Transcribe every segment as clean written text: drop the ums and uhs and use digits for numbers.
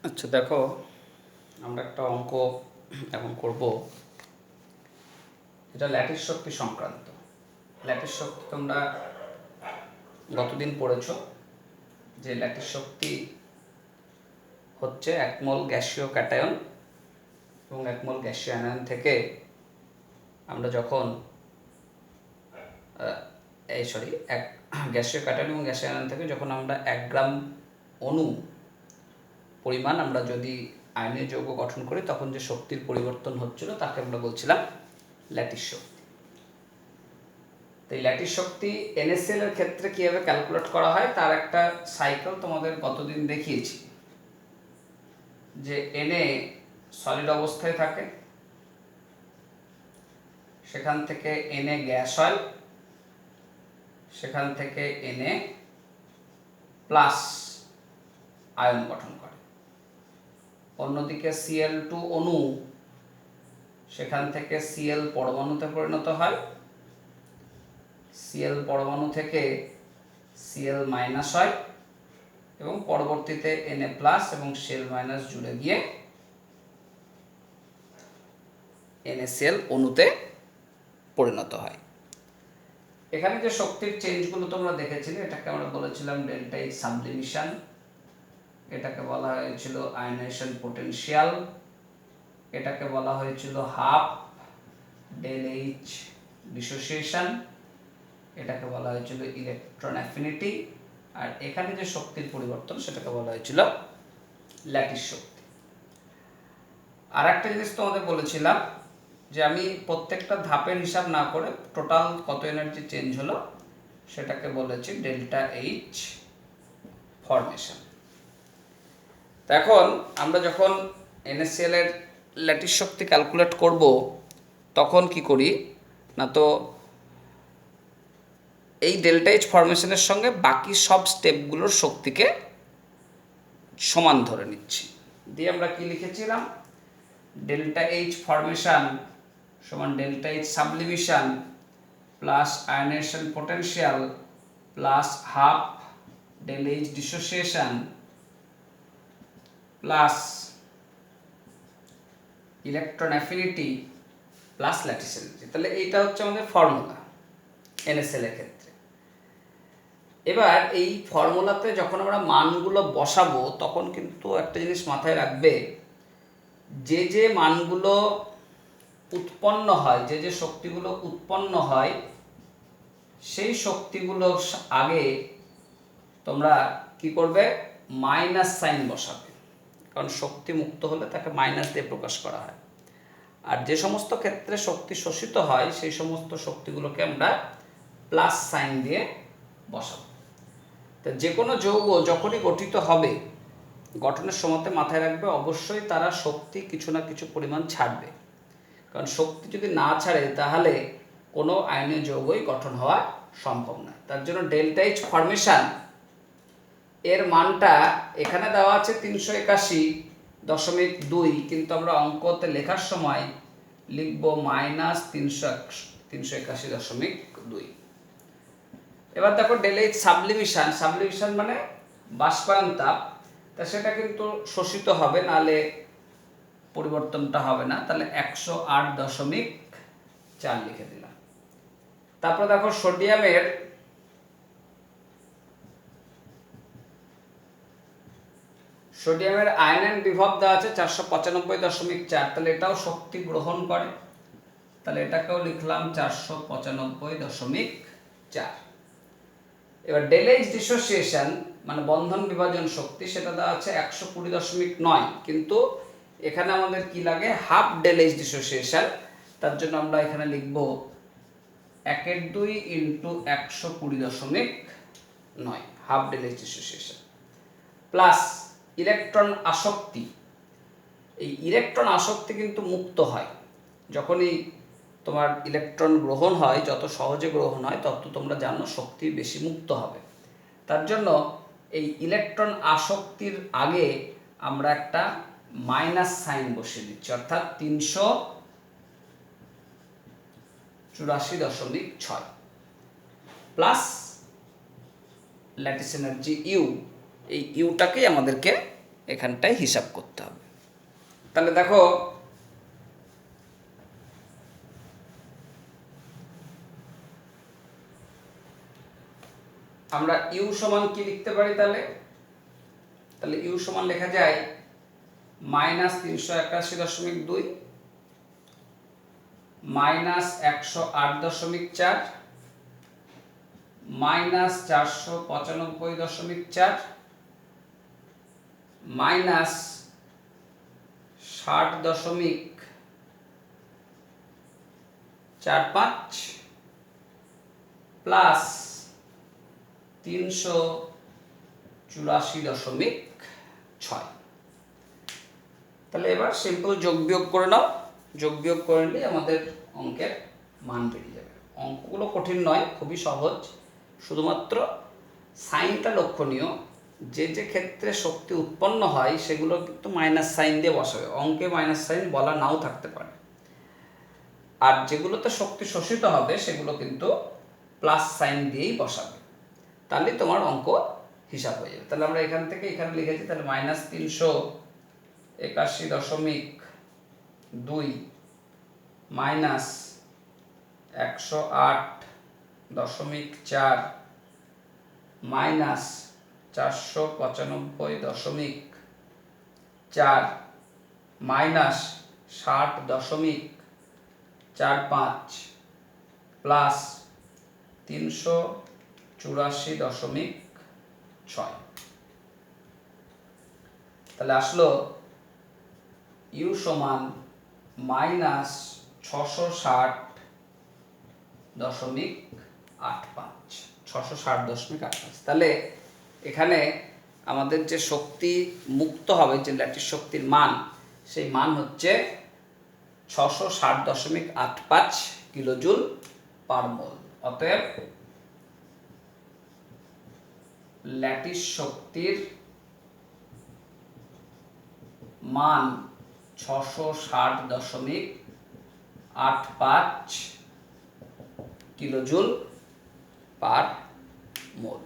আচ্ছা দেখো, আমরা একটা অঙ্ক এখন করব। এটা ল্যাটিস শক্তি সংক্রান্ত। ল্যাটিস শক্তি তোমরা গতদিন পড়েছো যে ল্যাটিস শক্তি হচ্ছে এক মোল গ্যাসীয় ক্যাটায়ন এবং এক মোল গ্যাসীয় অ্যানায়ন থেকে আমরা যখন এক গ্যাসীয় ক্যাটায়ন এবং গ্যাসীয় অ্যানায়ন থেকে যখন আমরা 1 গ্রাম অণু পরিমাণ আমরা যদি আয়নীয় যৌগ গঠন করি তখন যে শক্তির পরিবর্তন হচ্ছিল তাকে আমরা বলছিলাম ল্যাটিস শক্তি। তো এই ল্যাটিস শক্তি NaCl এর ক্ষেত্রে কীভাবে ক্যালকুলেট করা হয় তার একটা সাইকেল তোমাদের গতদিন দেখিয়েছি। যে Na সলিড অবস্থায় থাকে, সেখান থেকে Na গ্যাস হয়, সেখান থেকে Na প্লাস আয়ন গঠন করে। অন্যদিকে Cl2 অণু, সেখান থেকে Cl পরমাণুতে পরিণত হয়, Cl পরমাণু থেকে Cl মাইনাস হয় এবং পরবর্তীতে Na প্লাস এবং Cl মাইনাস জুড়ে গিয়ে NaCl অণুতে পরিণত হয়। এখানে যে শক্তির চেঞ্জগুলো তোমরা দেখেছিলে এটাকে আমরা বলেছিলাম ডেল্টা এইচ সাবলিমিশন, এটাকে বলা হয়েছিল আয়নাইজেশন পোটেনশিয়াল, এটাকে বলা হয়েছিল হাফ ডেল এইচ ডিসোসিয়েশন, এটাকে বলা হয়েছিল ইলেকট্রন অ্যাফিনিটি, আর এখানে যে শক্তির পরিবর্তন সেটাকে বলা হয়েছিল ল্যাটিস শক্তি। আর একটা জিনিস তোমাদের বলেছিলাম যে আমি প্রত্যেকটা ধাপের হিসাব না করে টোটাল কত এনার্জি চেঞ্জ হলো সেটাকে বলেছি ডেল্টা এইচ ফরমেশন। তো এখন আমরা যখন NaCl এর ল্যাটিস শক্তি ক্যালকুলেট করব তখন কি করি না, তো এই ডেল্টা এইচ ফরমেশনের সঙ্গে বাকি সব স্টেপগুলোর শক্তিকে সমান ধরে নিচ্ছি। দিয়ে আমরা কি লিখেছিলাম, ডেল্টা এইচ ফরমেশন সমান delta H sublimation plus ionization potential plus half del H dissociation plus electron affinity plus lattice energy. তাহলে এইটা হচ্ছে আমাদের ফর্মুলা NaCl এর ক্ষেত্রে। এবার এই ফর্মুলাতে যখন আমরা মানগুলো বসাবো তখন কিন্তু একটা জিনিস মাথায় রাখবে, যে যে মানগুলো উৎপন্ন হয়, যে যে শক্তিগুলো উৎপন্ন হয় সেই শক্তিগুলো আগে তোমরা কি করবে, মাইনাস সাইন বসাবে, কারণ শক্তি মুক্ত হলে তাকে মাইনাস দিয়ে প্রকাশ করা হয়। আর যে সমস্ত ক্ষেত্রে শক্তি শোষিত হয় সেই সমস্ত শক্তিগুলোকে আমরা প্লাস সাইন দিয়ে বসাবো। তো যে কোনো যৌগ যখনই গঠিত হবে গঠনের সময়তে মাথায় রাখবে অবশ্যই তারা শক্তি কিছু না কিছু পরিমাণ ছাড়বে, কারণ শক্তি যদি না ছাড়ে তাহলে কোনো আয়নীয় যৌগই গঠন হওয়া সম্ভব নয়। তার জন্য ডেল্টা এইচ ফরমেশন এর মানটা এখানে দেওয়া আছে 381.2, কিন্তু আমরা অঙ্কতে লেখার সময় লিখব মাইনাস 381.2। এবার দেখো ডেল এইচ সাবলিমিশন, সাবলিমিশন মানে বাষ্পায়ন তাপ, তা সেটা কিন্তু শোষিত হবে, নাহলে পরিবর্তনটা হবে না। তাহলে 108.4 লিখে দিলাম। তারপর দেখো সোডিয়ামের আয়নন বিভব দেওয়া আছে 495.4, তাহলে এটাও শক্তি গ্রহণ করে, তাহলে এটাকেও লিখলাম 495.4। এবার ডেল এইচ ডিসোসিয়েশন মানে বন্ধন বিভাজন শক্তি, সেটা দেওয়া আছে 120.9, কিন্তু এখানে আমাদের কি লাগে, হাফ ডেল এইচ ডিসোসিয়েশন, তার জন্য আমরা এখানে লিখব 1/2 into 120.9 half del H dissociation plus electron আসক্তি। এই ইলেকট্রন আসক্তি কিন্তু মুক্ত হয় যখনই তোমার ইলেকট্রন গ্রহণ হয়, যত সহজে গ্রহণ হয় তত তোমরা জানো শক্তি বেশি মুক্ত হবে। তার জন্য এই ইলেকট্রন আসক্তির আগে আমরা একটা মাইনাস সাইন বসিয়ে দিচ্ছি, অর্থাৎ 384.6 প্লাস ল্যাটিস এনার্জি ইউ, এই ইউটাকেই আমাদেরকে এখানটায় হিসাব করতে হবে। তাহলে দেখো আমরা ইউ সমান কি লিখতে পারি? তাহলে ইউ সমান লেখা যায় -381.2 -108.4 -495.4 -60.45 প্লাস 384.6। তাহলে এবার সিম্পল যোগ বিয়োগ করে নাও, যোগ বিয়োগ করে নিলে আমাদের অঙ্কের মান বেরিয়ে যাবে। অঙ্কগুলো কঠিন নয়, খুবই সহজ, শুধুমাত্র সাইনটা লক্ষণীয়। যে যে ক্ষেত্রে শক্তি উৎপন্ন হয় সেগুলো কিন্তু মাইনাস সাইন দিয়ে বসাবে, অঙ্কে মাইনাস সাইন বলা নাও থাকতে পারে। আর যেগুলোতে শক্তি শোষিত হবে সেগুলো কিন্তু প্লাস সাইন দিয়েই বসাবে, তাহলে তোমার অঙ্ক হিসাব হয়ে যাবে। তাহলে আমরা এখান থেকে এখানে লিখেছি, তাহলে -381.2 -108.4 -495.4 -60.45 প্লাস 384.6। তাহলে আসলো ইউ সমান -660.85। তাহলে এখানে আমাদের যে শক্তি মুক্ত হবে, যে ল্যাটিস শক্তির মান, সেই মান হচ্ছে 660.85 কিলোজুল পার মোল। অতএব ল্যাটিস শক্তির মান 660.85 কিলোজুল পার মোল।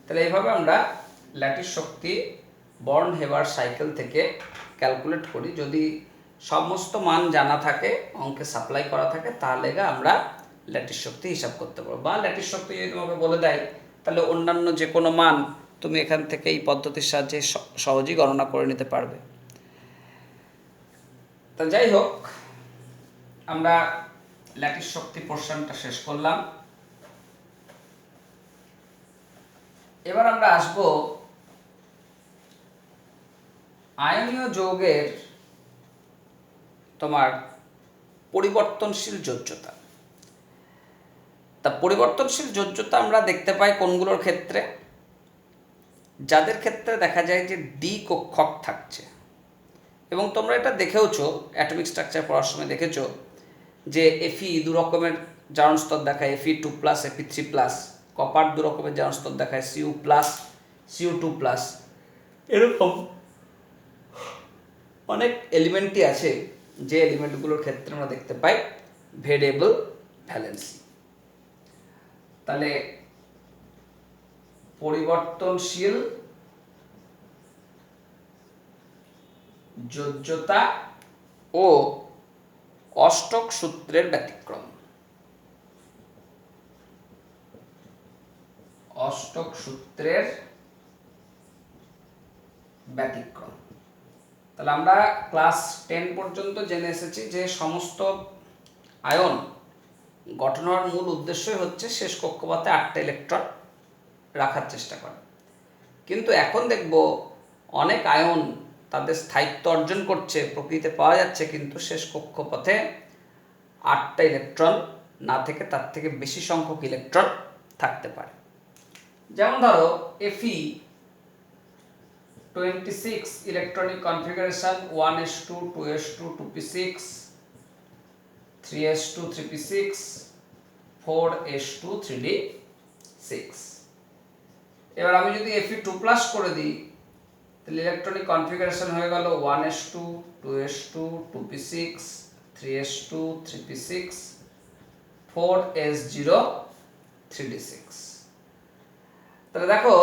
তাহলে এইভাবে আমরা ল্যাটিস শক্তি বর্ন হেবার সাইকেল থেকে ক্যালকুলেট করি। যদি সমস্ত মান জানা থাকে, অঙ্কে সাপ্লাই করা থাকে, তাহলে আমরা ল্যাটিস শক্তি হিসাব করতে পারবো। বা ল্যাটিস শক্তি যদি তোমাকে বলে দেয়, তাহলে অন্যান্য যে কোনো মান তুমি এখান থেকে এই পদ্ধতির সাহায্যে সহজেই গণনা করে নিতে পারবে। তা যাই হোক, আমরা ল্যাটিস শক্তি পোর্শনটা শেষ করলাম। এবার আমরা আসব আয়নীয় যৌগের তোমার পরিবর্তনশীল যোজ্যতা। তা পরিবর্তনশীল যোজ্যতা আমরা দেখতে পাই কোনগুলোর ক্ষেত্রে? যাদের ক্ষেত্রে দেখা যায় যে ডি কক্ষক থাকছে, এবং তোমরা এটা দেখেওছো, অ্যাটমিক স্ট্রাকচার পড়ার সময় দেখেছো যে Fe দু রকমের জারণ স্তর দেখায়, Fe2+, Fe3+। কপার দু রকমের জারণ স্তর দেখায়, Cu+, Cu2+। এরকম অনেক এলিমেন্টই আছে যে এলিমেন্টগুলোর ক্ষেত্রে আমরা দেখতে পাই ভেরিয়েবল ভ্যালেন্সি। তাহলে পরিবর্তনশীল যোজ্যতা ও অষ্টক সূত্রের ব্যতিক্রম। অষ্টক সূত্রের ব্যতিক্রম। তাহলে আমরা ক্লাস 10 পর্যন্ত জেনে এসেছি যে সমস্ত আয়ন গঠনের মূল উদ্দেশ্যই হচ্ছে শেষ কক্ষপথে 8টা ইলেকট্রন রাখার চেষ্টা করে। কিন্তু এখন দেখব অনেক আয়ন তাদের স্থায়িত্ব অর্জন করছে, প্রকৃতিতে পাওয়া যাচ্ছে, কিন্তু শেষ কক্ষপথে 8টা ইলেকট্রন না থেকে তার থেকে বেশি সংখ্যক ইলেকট্রন থাকতে পারে। যেমন ধরো Fe26 electronic configuration 1s2 2s2 2p6 3s2 3p6 4s2 3d6। এবার আমি যদি Fe2+ করে দিই, তাহলে ইলেকট্রনিক কনফিগারেশন হয়ে গেল 1s2 2s2 2p6 3s2 3p6 4s0 3d6। তাহলে দেখো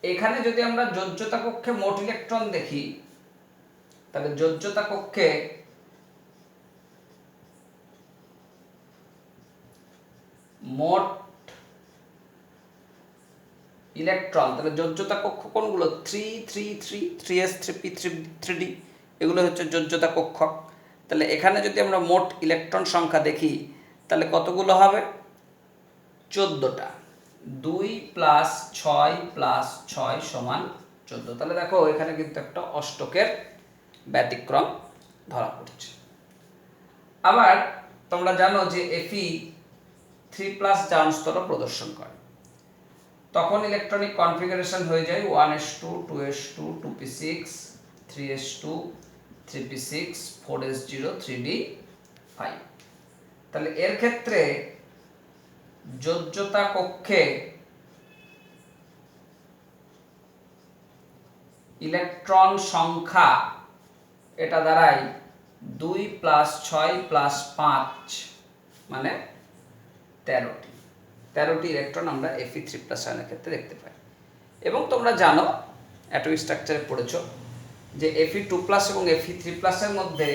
এখানে যদি আমরা যোজ্যতা কক্ষে মোট ইলেকট্রন দেখি, তাহলে যোজ্যতা কক্ষে মোট ইলেকট্রন, তাহলে যোজ্যতা কক্ষ কোনগুলো? 3 3 3 3s 3p 3d, এগুলো হচ্ছে যোজ্যতা কক্ষ। তাহলে এখানে যদি আমরা মোট ইলেকট্রন সংখ্যা দেখি, তাহলে কতগুলো হবে? 14টা। 2 + 6 + 6 = 14। তাহলে দেখো এখানে কিন্তু একটা অষ্টকের ব্যতিক্রম ধরা পড়ছে। আবার তোমরা জানো যে Fe3+ জারণ স্তর প্রদর্শন করে, তখন ইলেকট্রনিক কনফিগারেশন হয়ে যায় 1s2 2s2 2p6 3s2 3p6 4s0 3d5। তাহলে এর ক্ষেত্রে যোজ্যতা কক্ষে ইলেকট্রন সংখ্যা এটা দাঁড়ায় 2 + 6 + 5 মানে 13টি। 13টি ইলেকট্রন আমরা Fe3+ আয়নের ক্ষেত্রে দেখতে পাই। এবং তোমরা জানো, অ্যাটমিক স্ট্রাকচারে পড়েছো যে Fe2+ এবং Fe3+ এর মধ্যে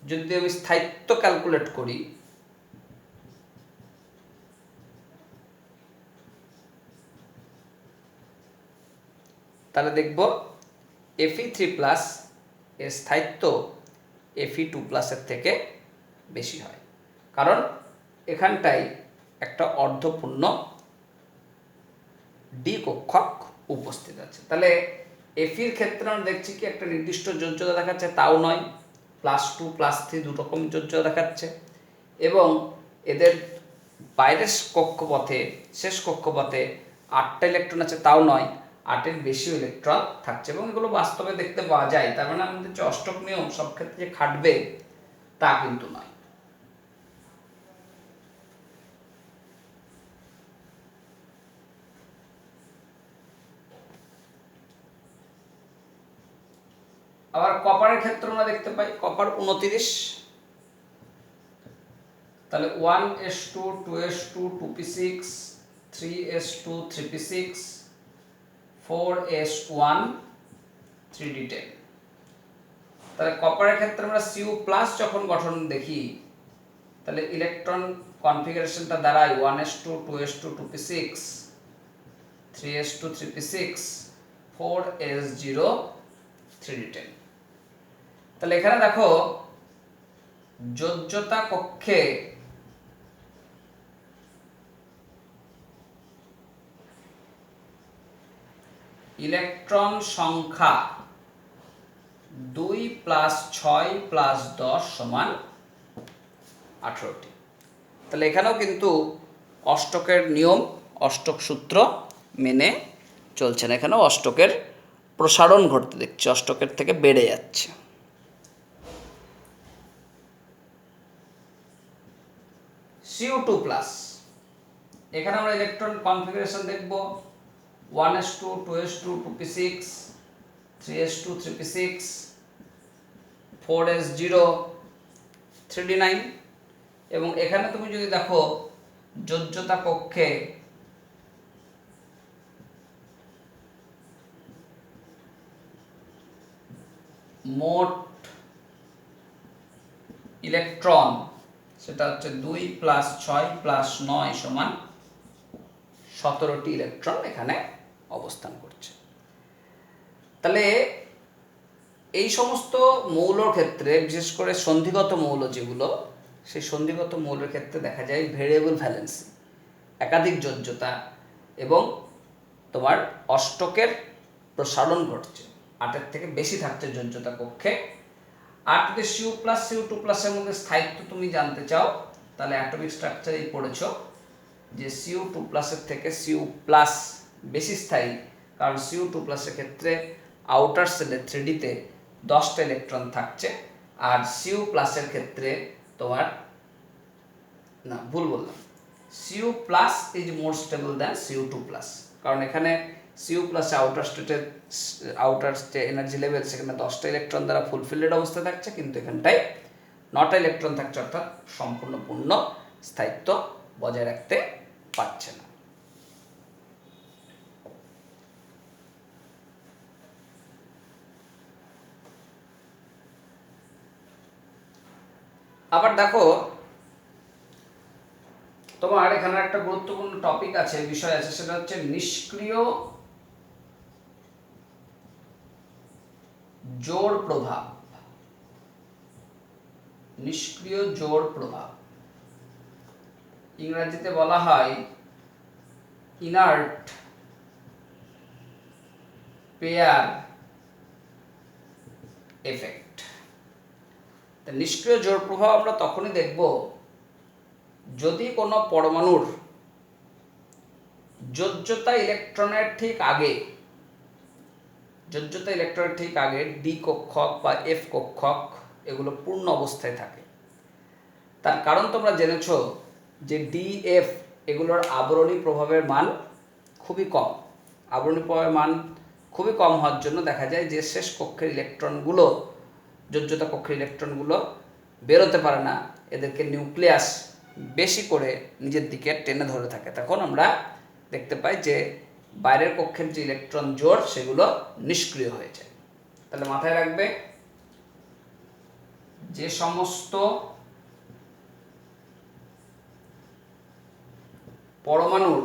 যদি আমি স্থায়িত্ব ক্যালকুলেট করি, তাহলে দেখব Fe3+ এর স্থায়িত্ব Fe2+ এর থেকে বেশি হয়, কারণ এখানটায় একটা অর্ধপূর্ণ ডি কক্ষক উপস্থিত আছে। তাহলে Feর ক্ষেত্রে আমরা দেখছি কি একটা নির্দিষ্ট যোজ্যতা দেখাচ্ছে, তাও নয়, +2 +3 দু রকম যোজ্যতা দেখাচ্ছে। এবং এদের বাইরের কক্ষপথে, শেষ কক্ষপথে 8টা ইলেকট্রন আছে, তাও নয়, 8-এর বেশি ইলেকট্রন থাকছে। এবং এগুলো বাস্তবে দেখতে পাওয়া যায়। তার মানে আমাদের যে অষ্টক নিয়ম সব ক্ষেত্রে যে খাটবে তা কিন্তু নয়। আবার কপারের ক্ষেত্রে আমরা দেখতে পাই কপার 29, তাহলে 1s2 2s2 2p6 3s2 3p6 4s1 3d10। তাহলে কপারের ক্ষেত্রে আমরা Cu+ যখন গঠন দেখি, তাহলে ইলেকট্রন কনফিগারেশনটা দাঁড়ায় 1s2 2s2 2p6 3s2 3p6 4s0 3d10। তাহলে এখানে দেখো যোজ্যতা কক্ষে ইলেকট্রন সংখ্যা 2 + 6 + 10 = 18টি। তাহলে এখানেও কিন্তু অষ্টকের নিয়ম, অষ্টক সূত্র মেনে চলছে না, এখানেও অষ্টকের প্রসারণ ঘটতে দেখছি, অষ্টকের থেকে বেড়ে যাচ্ছে। Cu2+, এখানে আমরা ইলেকট্রন কনফিগারেশন দেখব 1s2 2s2 2p6 3s2 3p6 4s0 3d9। এবং এখানে তুমি যদি দেখো যোজ্যতা কক্ষে মোট ইলেকট্রন সেটা হচ্ছে 2 + 6 + 9 = 17টি ইলেকট্রন এখানে অবস্থান করছে। তাহলে এই সমস্ত মৌলর ক্ষেত্রে, বিশেষ করে সন্ধিগত মৌল যেগুলো, সেই সন্ধিগত মৌলের ক্ষেত্রে দেখা যায় ভেরিয়েবল ভ্যালেন্সি, একাধিক যোজ্যতা এবং তোমার অষ্টকের প্রসারণ ঘটছে, 8-এর থেকে বেশি থাকছে যোজ্যতা কক্ষে। আর যদি Cu+, Cu2+ এর মধ্যে স্থায়িত্ব তুমি জানতে চাও, তাহলে অ্যাটমিক স্ট্রাকচারেই পড়েছো যে Cu2+ এর থেকে Cu+ বেশি স্থায়ী, কারণ Cu2+ এর ক্ষেত্রে আউটার সেলে 3D-তে 10টা ইলেকট্রন থাকছে, আর Cu+ এর ক্ষেত্রে তোমার, না ভুল বললাম, Cu+ is more stable than Cu2+, কারণ এখানে Cu+ আউটার যে এনার্জি লেভেল, সেখানে 10টা ইলেকট্রন দ্বারা ফুলফিলড অবস্থায় থাকছে, কিন্তু এখানটায় 9টা ইলেকট্রন থাকছে, অর্থাৎ সম্পূর্ণ পূর্ণ স্থায়িত্ব বজায় রাখতে পারছে না। আবার দেখো তোমার এখানে একটা গুরুত্বপূর্ণ টপিক আছে, বিষয় আছে, সেটা হচ্ছে নিষ্ক্রিয় জোড় প্রভাব। নিষ্ক্রিয় জোড় প্রভাব ইংরেজিতে বলা হয় ইনার্ট পেয়ার এফেক্ট। নিষ্ক্রিয় জোড় প্রভাব আমরা তখনই দেখব যদি কোনো পরমাণুর যোজ্যতা ইলেকট্রনের ঠিক আগে ডি কক্ষক বা এফ কক্ষক এগুলো পূর্ণ অবস্থায় থাকে। তার কারণ তোমরা জেনেছ যে ডি এফ এগুলোর আবরণী প্রভাবের মান খুবই কম। আবরণী প্রভাবের মান খুবই কম হওয়ার জন্য দেখা যায় যে শেষ কক্ষের ইলেকট্রনগুলো, যোজ্যতা কক্ষের ইলেকট্রনগুলো বেরোতে পারে না, এদেরকে নিউক্লিয়াস বেশি করে নিজের দিকে টেনে ধরে থাকে। তখন আমরা দেখতে পাই যে বাইরের কক্ষের যে ইলেকট্রন জোড় সেগুলো নিষ্ক্রিয় হয়ে যায়। তাহলে মাথায় রাখবে যে সমস্ত পরমাণুর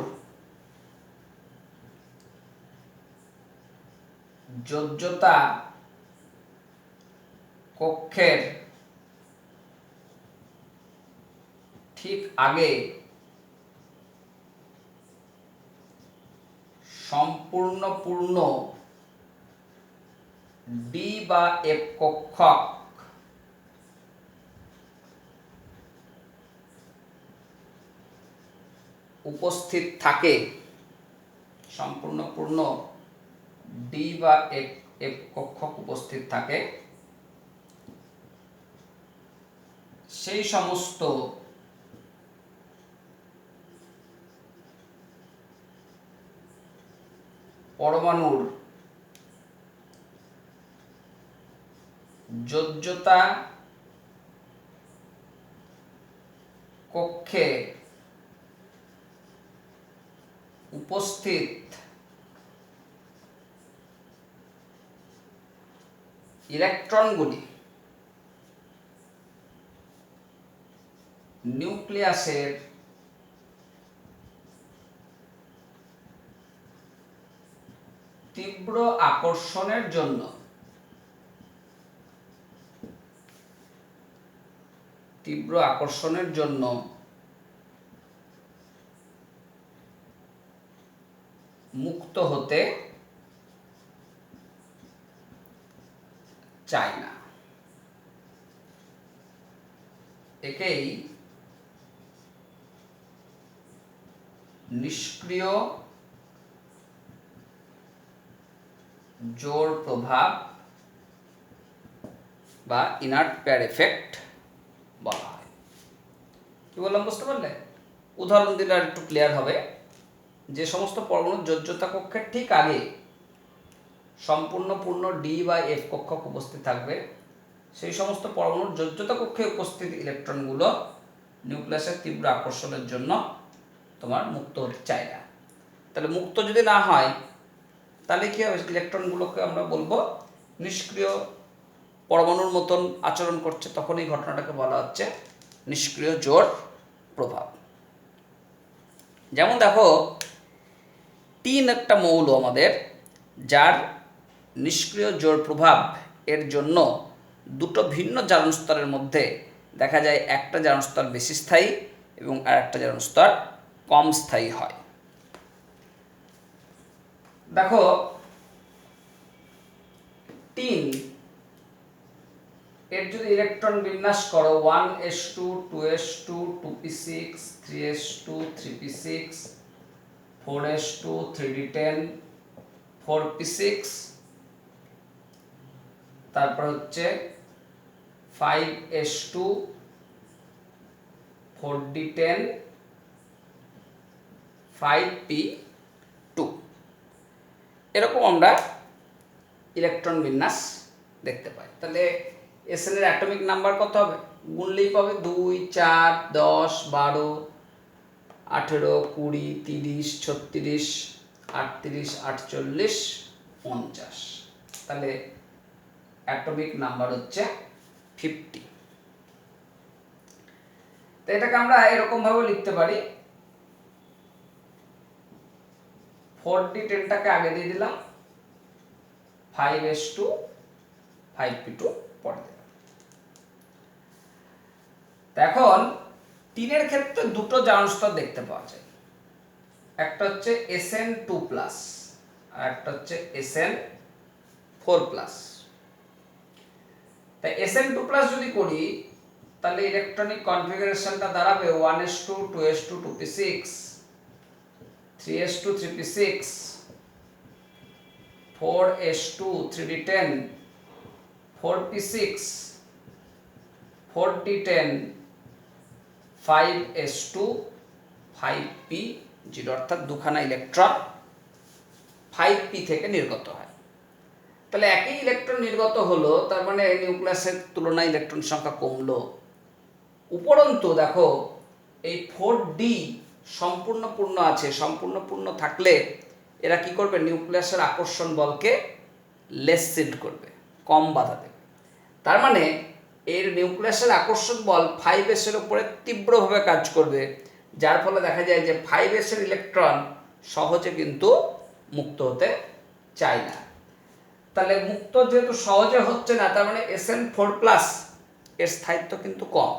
যোজ্যতা কক্ষের ঠিক আগে সম্পূর্ণ পূর্ণ ডি বা এফ কক্ষক উপস্থিত থাকে, সম্পূর্ণ পূর্ণ ডি বা এফ কক্ষক উপস্থিত থাকে, সেই সমস্ত পরমাণুর যোজ্যতা কক্ষে উপস্থিত ইলেকট্রনগুলি নিউক্লিয়াসের তীব্র আকর্ষণের জন্য মুক্ত হতে চায় না। একেই নিষ্ক্রিয় জোড় প্রভাব বা ইনার্ট পেয়ার এফেক্ট বলা হয়। কি বললাম বুঝতে পারলে? উদাহরণ দিলে আর একটু ক্লিয়ার হবে। যে সমস্ত পরমাণুর যোজ্যতা কক্ষের ঠিক আগে সম্পূর্ণ পূর্ণ ডি বা এফ কক্ষক উপস্থিত থাকবে, সেই সমস্ত পরমাণুর যোজ্যতা কক্ষে উপস্থিত ইলেকট্রনগুলো নিউক্লিয়াসের তীব্র আকর্ষণের জন্য তোমার মুক্ত হতে চায় না। তাহলে মুক্ত যদি না হয় তাহলে কি হবে? ইলেকট্রনগুলোকে আমরা বলবো নিষ্ক্রিয় পরমাণুর মতন আচরণ করছে। তখন এই ঘটনাটাকে বলা হচ্ছে নিষ্ক্রিয় জোড় প্রভাব। যেমন দেখো টিন একটা মৌল আমাদের, যার নিষ্ক্রিয় জোড় প্রভাব এর জন্য দুটো ভিন্ন জারণ স্তরের মধ্যে দেখা যায় একটা জারণ স্তর বেশি স্থায়ী এবং আর একটা জারণ স্তর কম স্থায়ী হয়। দেখো টিন এর যদি ইলেকট্রন বিন্যাস করো 1s2 2s2 2p6 3s2 3p6 4s2 3d10 4p6, তারপর হচ্ছে 5s2 4d10 5p2, এরকম আমরা ইলেকট্রন বিন্যাস দেখতে পাই। তাহলে এসএন এর অ্যাটমিক নাম্বার কত হবে? গুনলেই পাবে 2 4 10 12 18 20 30 36 38 48 50। তাহলে অ্যাটমিক নাম্বার হচ্ছে 50। তো এটাকে আমরা এরকম ভাবে লিখতে পারি 4d10টাকে আগে দিয়ে দিলাম, 5s2 5p2 পরে দিলাম। এখন 3 ক্ষেত্রে দুটো জারণ স্তর দেখতে পাওয়া যায়, একটা হচ্ছে Sn2+ আর একটা হচ্ছে Sn4+। তাই Sn2+ যদি করি তাহলে ইলেকট্রনিক কনফিগারেশনটা দাঁড়াবে 1s2 2s2 2p6 3s2 3p6 4s2 3d10 4p6 4d10 5s2 5p0, অর্থাৎ দুখানা ইলেকট্রন 5p থেকে নির্গত হয়। তাহলে একই ইলেকট্রন নির্গত হলো, তার মানে নিউক্লিয়াসের তুলনায় ইলেকট্রন সংখ্যা কমলো। উপরন্তু দেখো এই 4d সম্পূর্ণ পূর্ণ আছে, সম্পূর্ণ পূর্ণ থাকলে এরা কি করবে, নিউক্লিয়াসের আকর্ষণ বলকে লেসেন করবে, কম বাধা দেবে। তার মানে এর নিউক্লিয়াসের আকর্ষণ বল 5s এর উপরে তীব্রভাবে কাজ করবে, যার ফলে দেখা যায় যে 5s এর ইলেকট্রন সহজে কিন্তু মুক্ত হতে চায় না। তাহলে মুক্ত যেহেতু সহজে হচ্ছে না, তার মানে Sn4+ এর স্থায়িত্ব কিন্তু কম।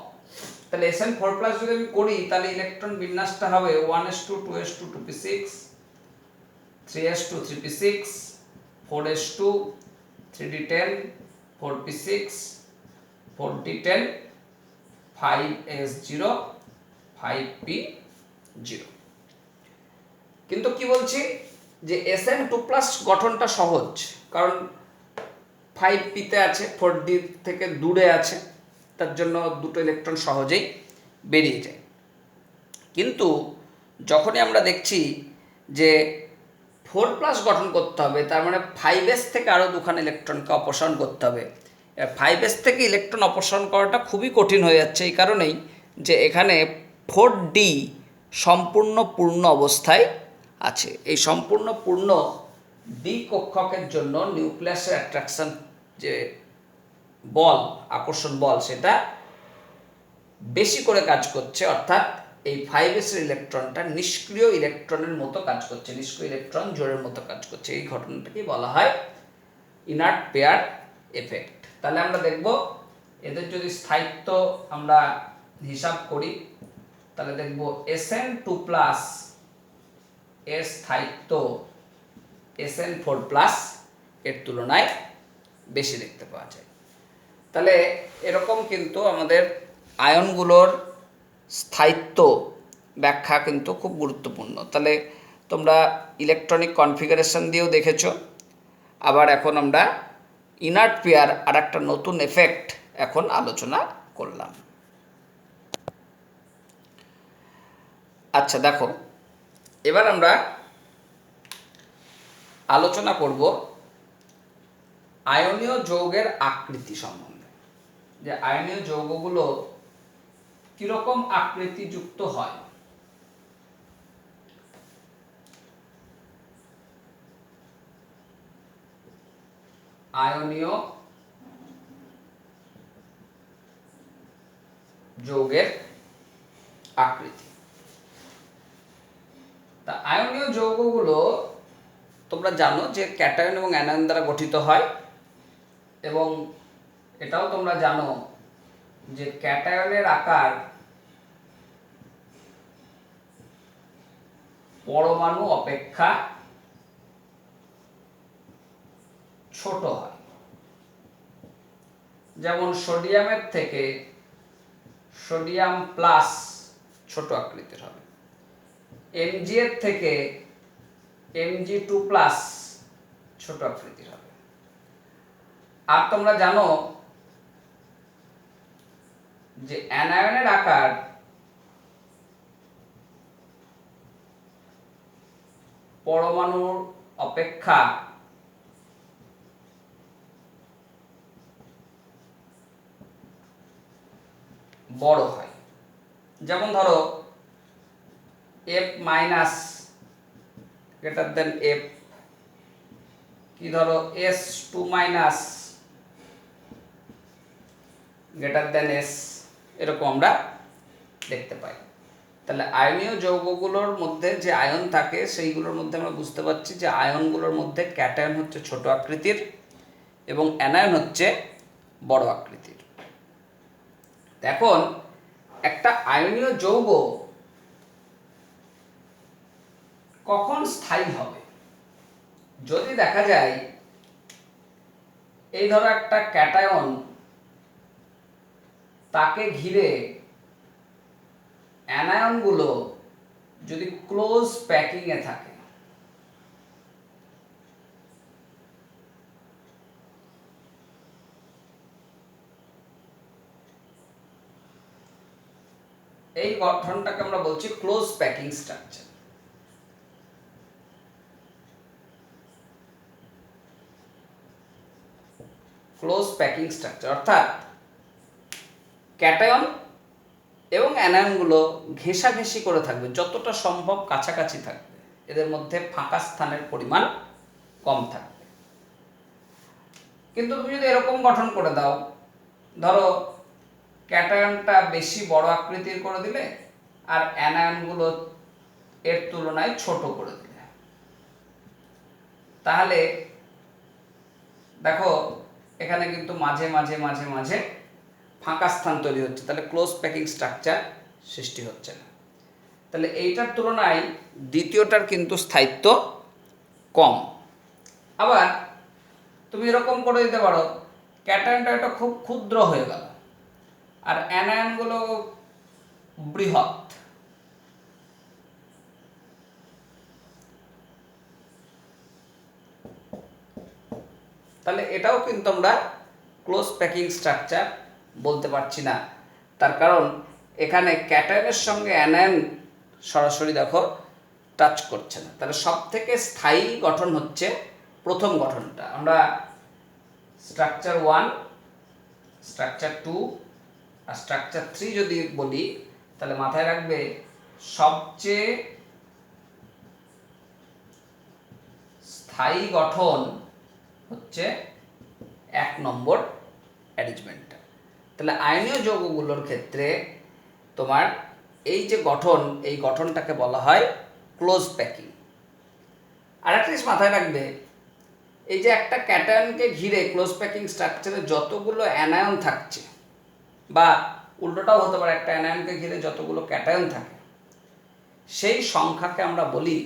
তাহলে Sn4+ যদি আমি করি তাহলে ইলেকট্রন বিন্যাসটা হবে 1s2 2s2 2p6 3s2 3p6 4s2 3d10 4p6 4d10 5s0 5p0। কিন্তু কি বলছি যে Sn2+ গঠনটা সহজ, কারণ 5p তে আছে, 4d থেকে দূরে আছে, তার জন্য দুটো ইলেকট্রন সহজেই বেরিয়ে যায়। কিন্তু যখনই আমরা দেখছি যে 4+ গঠন করতে হবে, তার মানে 5s থেকে আরও দুখানা ইলেকট্রনকে অপসারণ করতে হবে। 5s থেকে ইলেকট্রন অপসারণ করাটা খুবই কঠিন হয়ে যাচ্ছে, এই কারণেই যে এখানে 4d সম্পূর্ণ পূর্ণ অবস্থায় আছে। এই সম্পূর্ণ পূর্ণ ডি কক্ষকের জন্য নিউক্লিয়াসের অ্যাট্রাকশন যে বল, আকর্ষণ বল, সেটা বেশি করে কাজ করছে, অর্থাৎ এই 5s এর ইলেকট্রনটা নিষ্ক্রিয় ইলেকট্রনের মতো কাজ করছে, নিষ্ক্রিয় ইলেকট্রন জোরের মতো কাজ করছে। এই ঘটনাটাকে বলা হয় ইনার্ট পেয়ার এফেক্ট। তাহলে আমরা দেখব এদের যদি স্থায়িত্ব আমরা হিসাব করি তাহলে দেখব Sn2+ এর স্থায়িত্ব Sn4+ এর তুলনায় বেশি দেখতে পাওয়া যায়। তাহলে এরকম কিন্তু আমাদের আয়নগুলোর স্থায়িত্ব ব্যাখ্যা কিন্তু খুব গুরুত্বপূর্ণ। তাহলে তোমরা ইলেকট্রনিক কনফিগারেশন দিয়েও দেখেছো, আবার এখন আমরা ইনার্ট পেয়ার আর একটা নতুন এফেক্ট এখন আলোচনা করলাম। আচ্ছা দেখো, এবার আমরা আলোচনা করব আয়নীয় যৌগের আকৃতি সম্বন্ধে, যে আয়নীয় যৌগগুলো কিরকম আকৃতিযুক্ত হয়। আয়নীয় যৌগের আকৃতি। তা আয়নীয় যৌগগুলো তোমরা জানো যে ক্যাটায়ন এবং অ্যানায়ন দ্বারা গঠিত হয়, এবং এটাও তোমরা জানো যে ক্যাটায়নের আকার পরমাণু অপেক্ষা ছোট হয়। যেমন সোডিয়ামের থেকে সোডিয়াম প্লাস ছোট আকৃতির হবে, Mg এর থেকে Mg2+ ছোট আকৃতির হবে। আর তোমরা জানো যে অ্যানায়নের আকার পরমাণুর অপেক্ষা বড় হয়। যেমন ধরো F- গ্রেটার দেন F, কি ধরো S2- গ্রেটার দেন S, এরকম আমরা দেখতে পাই। তাহলে আয়নীয় যৌগগুলোর মধ্যে যে আয়ন থাকে সেইগুলোর মধ্যে আমরা বুঝতে পারছি যে আয়নগুলোর মধ্যে ক্যাটায়ন হচ্ছে ছোট আকৃতির এবং অ্যানায়ন হচ্ছে বড় আকৃতির। এখন একটা আয়নীয় যৌগ কখন স্থায়ী হবে? যদি দেখা যায় এই ধরো একটা ক্যাটায়ন, তাকে ঘিরে অ্যানায়নগুলো যদি ক্লোজ প্যাকিং এ থাকে, এই গঠনটাকে আমরা বলছি close packing structure. Close packing structure অর্থাৎ ক্যাটায়ন এবং অ্যানায়নগুলো ঘেঁষাঘেঁষি করে থাকবে, যতটা সম্ভব কাছাকাছি থাকবে, এদের মধ্যে ফাঁকা স্থানের পরিমাণ কম থাকবে। কিন্তু তুমি যদি এরকম গঠন করে দাও, ধরো ক্যাটায়নটা বেশি বড় আকৃতির করে দিলে আর অ্যানায়নগুলো এর তুলনায় ছোট করে দিলে, তাহলে দেখো এখানে কিন্তু মাঝে মাঝে মাঝে মাঝে ফাঁকা স্থান তৈরি হচ্ছে, তাহলে ক্লোজ প্যাকিং স্ট্রাকচার সৃষ্টি হচ্ছে না। তাহলে এইটার তুলনায় দ্বিতীয়টার কিন্তু স্থায়িত্ব কম। আবার তুমি এরকম করে দিতে পারো, ক্যাটায়নটা এটা খুব ক্ষুদ্র হয়ে গেল আর অ্যানায়নগুলো বৃহৎ, তাহলে এটাও কিন্তু আমরা ক্লোজ প্যাকিং স্ট্রাকচার বলতে পারছি না। তার কারণ এখানে ক্যাটায়নের সঙ্গে অ্যানায়ন সরাসরি দেখো টাচ করছে না। তাহলে সব থেকে স্থায়ী গঠন হচ্ছে প্রথম গঠনটা। আমরা স্ট্রাকচার 1, স্ট্রাকচার 2 আর স্ট্রাকচার 3 যদি বলি, তাহলে মাথায় রাখবে সবচেয়ে স্থায়ী গঠন হচ্ছে 1 নম্বর অ্যারেঞ্জমেন্টটা। তাহলে আয়নীয় যৌগগুলোর ক্ষেত্রে তোমার এই যে গঠন, এই গঠনটাকে বলা হয় ক্লোজ প্যাকিং। আর একটা জিনিস মাথায় রাখবে, এই যে একটা ক্যাটায়নকে ঘিরে ক্লোজ প্যাকিং স্ট্রাকচারে যতগুলো অ্যানায়ন থাকছে, বা উল্টোটাও হতে পারে, একটা অ্যানায়নকে ঘিরে যতগুলো ক্যাটায়ন থাকে, সেই সংখ্যাকে আমরা বলি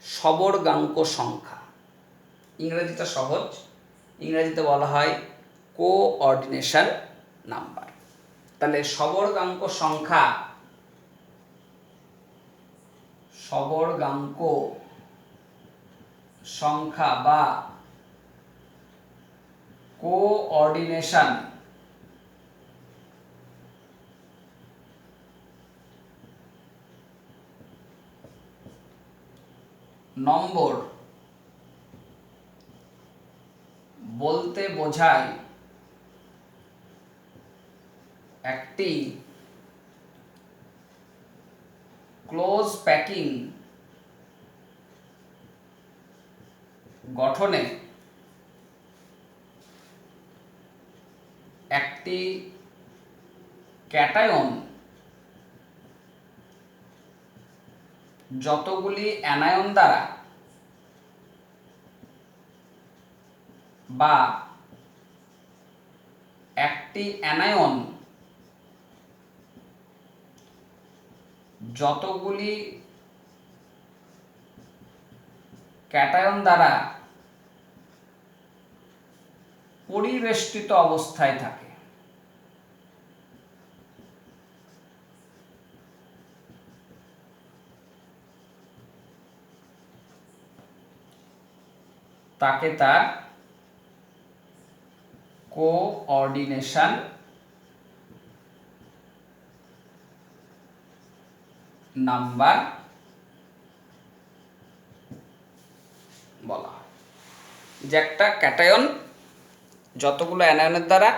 সবর্গাঙ্ক সংখ্যা। ইংরেজিটা সহজ, ইংরেজিতে বলা হয় কোঅর্ডিনেশন নাম্বার। তাহলে সবর্গাঙ্ক সংখ্যা, সবর্গাঙ্ক সংখ্যা বা কোঅর্ডিনেশন নম্বর বলতে বোঝায় একটি ক্লোজ প্যাকিং গঠনে একটি ক্যাটায়ন যতগুলি অ্যানায়ন দ্বারা বা একটি অ্যানায়ন যতগুলি ক্যাটায়ন দ্বারা পরিবেষ্টিত অবস্থায় থাকে, তাকে তার কোঅর্ডিনেশন নাম্বার বলা হয়। যে একটা ক্যাটায়ন যতগুলো অ্যানায়নের দ্বারা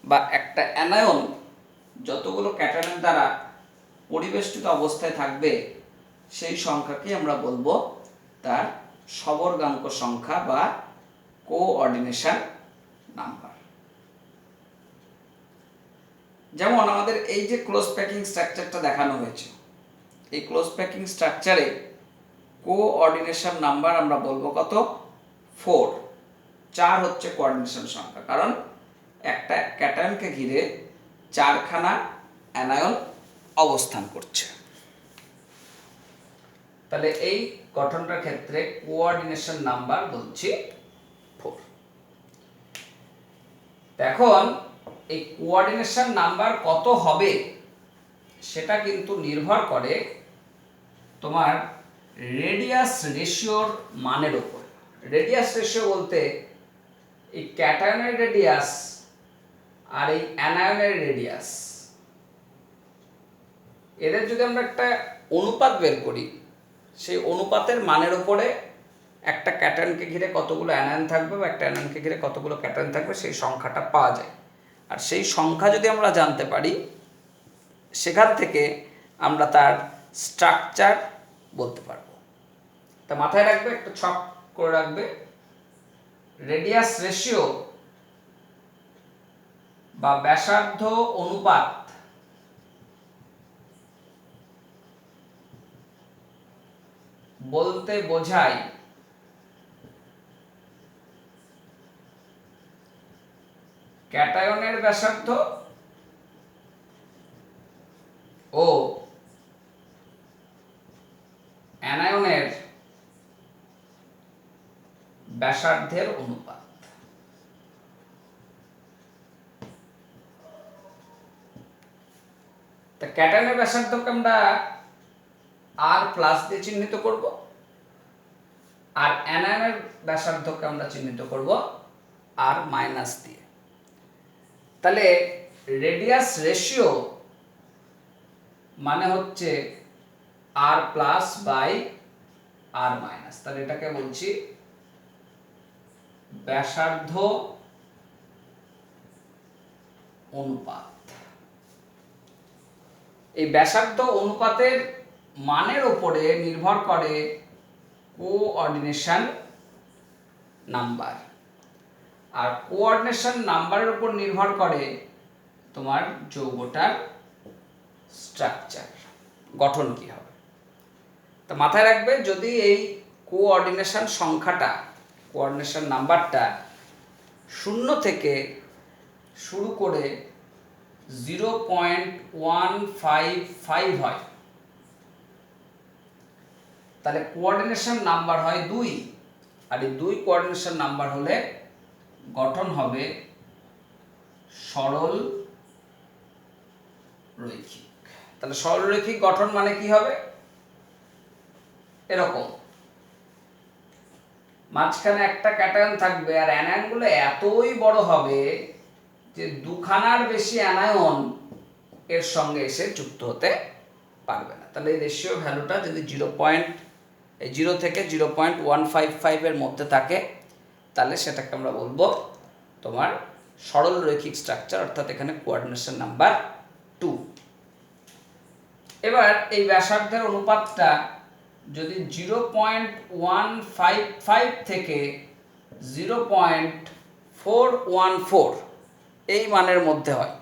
বা একটা অ্যানায়ন যতগুলো ক্যাটায়নের দ্বারা পরিবেষ্টিত অবস্থায় থাকবে, সেই সংখ্যাকে আমরা বলবো তার সবর্গাঙ্ক সংখ্যা বা কোঅর্ডিনেশন নাম্বার। যেমন আমাদের এই যে ক্লোজ প্যাকিং স্ট্রাকচারটা দেখানো হয়েছে, এই ক্লোজ প্যাকিং স্ট্রাকচারে কোঅর্ডিনেশন নাম্বার আমরা বলবো কত? 4। 4 হচ্ছে কোঅর্ডিনেশন সংখ্যা, কারণ একটা ক্যাটায়নকে ঘিরে 4খানা অ্যানায়ন অবস্থান করছে। তাহলে এই গঠনটার ক্ষেত্রে কোঅর্ডিনেশন নাম্বার বলছি 4। এখন এই কোঅর্ডিনেশন নাম্বার কত হবে সেটা কিন্তু নির্ভর করে তোমার রেডিয়াস রেশিওর মানের উপর। রেডিয়াস রেশিও বলতে এই ক্যাটায়নের রেডিয়াস আর এই অ্যানায়নের রেডিয়াস, এদের যদি আমরা একটা অনুপাত বের করি, সেই অনুপাতের মানের উপরে একটা ক্যাটায়নকে ঘিরে কতগুলো অ্যানায়ন থাকবে বা একটা অ্যানায়নকে ঘিরে কতগুলো ক্যাটায়ন থাকবে সেই সংখ্যাটা পাওয়া যায়। আর সেই সংখ্যা যদি আমরা জানতে পারি, সেখান থেকে আমরা তার স্ট্রাকচার বলতে পারবো। তা মাথায় রাখবে, একটা ছক করে রাখবে, রেডিয়াস রেশিও বা ব্যাসার্ধ অনুপাত বলতে বোঝায় ক্যাটায়নের ব্যাসার্ধ ও অ্যানায়নের ব্যাসার্ধের অনুপাত। তা ক্যাটায়নের ব্যাসার্ধকে আমরা আর প্লাস দিয়ে চিহ্নিত করব, আর অ্যানায়নের ব্যাসার্ধকে আমরা চিহ্নিত করব আর মাইনাস দিয়ে। তাহলে রেডিয়াস রেশিও মানে হচ্ছে আর প্লাস বাই আর মাইনাস। তাহলে এটাকে বলছি ব্যাসার্ধ অনুপাত। এই ব্যাসার্ধ অনুপাতের মানের উপরে নির্ভর করে কোঅর্ডিনেশন নাম্বার, আর কোঅর্ডিনেশন নাম্বারের উপর নির্ভর করে তোমার যৌগটার স্ট্রাকচার, গঠন কি হবে। তো মাথায় রাখবে, যদি এই কোঅর্ডিনেশন সংখ্যাটা, কোঅর্ডিনেশন নাম্বারটা 0 থেকে শুরু করে 0.155 হয়, তাহলে কোঅর্ডিনেশন নাম্বার হয় 2। আর এই 2 কোঅর্ডিনেশন নাম্বার হলে গঠন হবে সরল রৈখিক। তাহলে সরল রৈখিক গঠন মানে কি হবে? এরকম মাঝখানে একটা ক্যাটায়ন থাকবে আর অ্যানায়নগুলো এতই বড় হবে যে দুখানার বেশি অ্যানায়ন এর সঙ্গে এসে যুক্ত হতে পারবে না। তাহলে এই রেশিও ভ্যালুটা যদি 0 থেকে 0.155 এর মধ্যে থাকে, তাহলে সেটাকে আমরা বলবো তোমার সরল রৈখিক স্ট্রাকচার, অর্থাৎ এখানে কোঅর্ডিনেশন নাম্বার 2। এবার এই ব্যাসার্ধের অনুপাতটা যদি 0.155 থেকে 0.414 এই মানের মধ্যে হয়,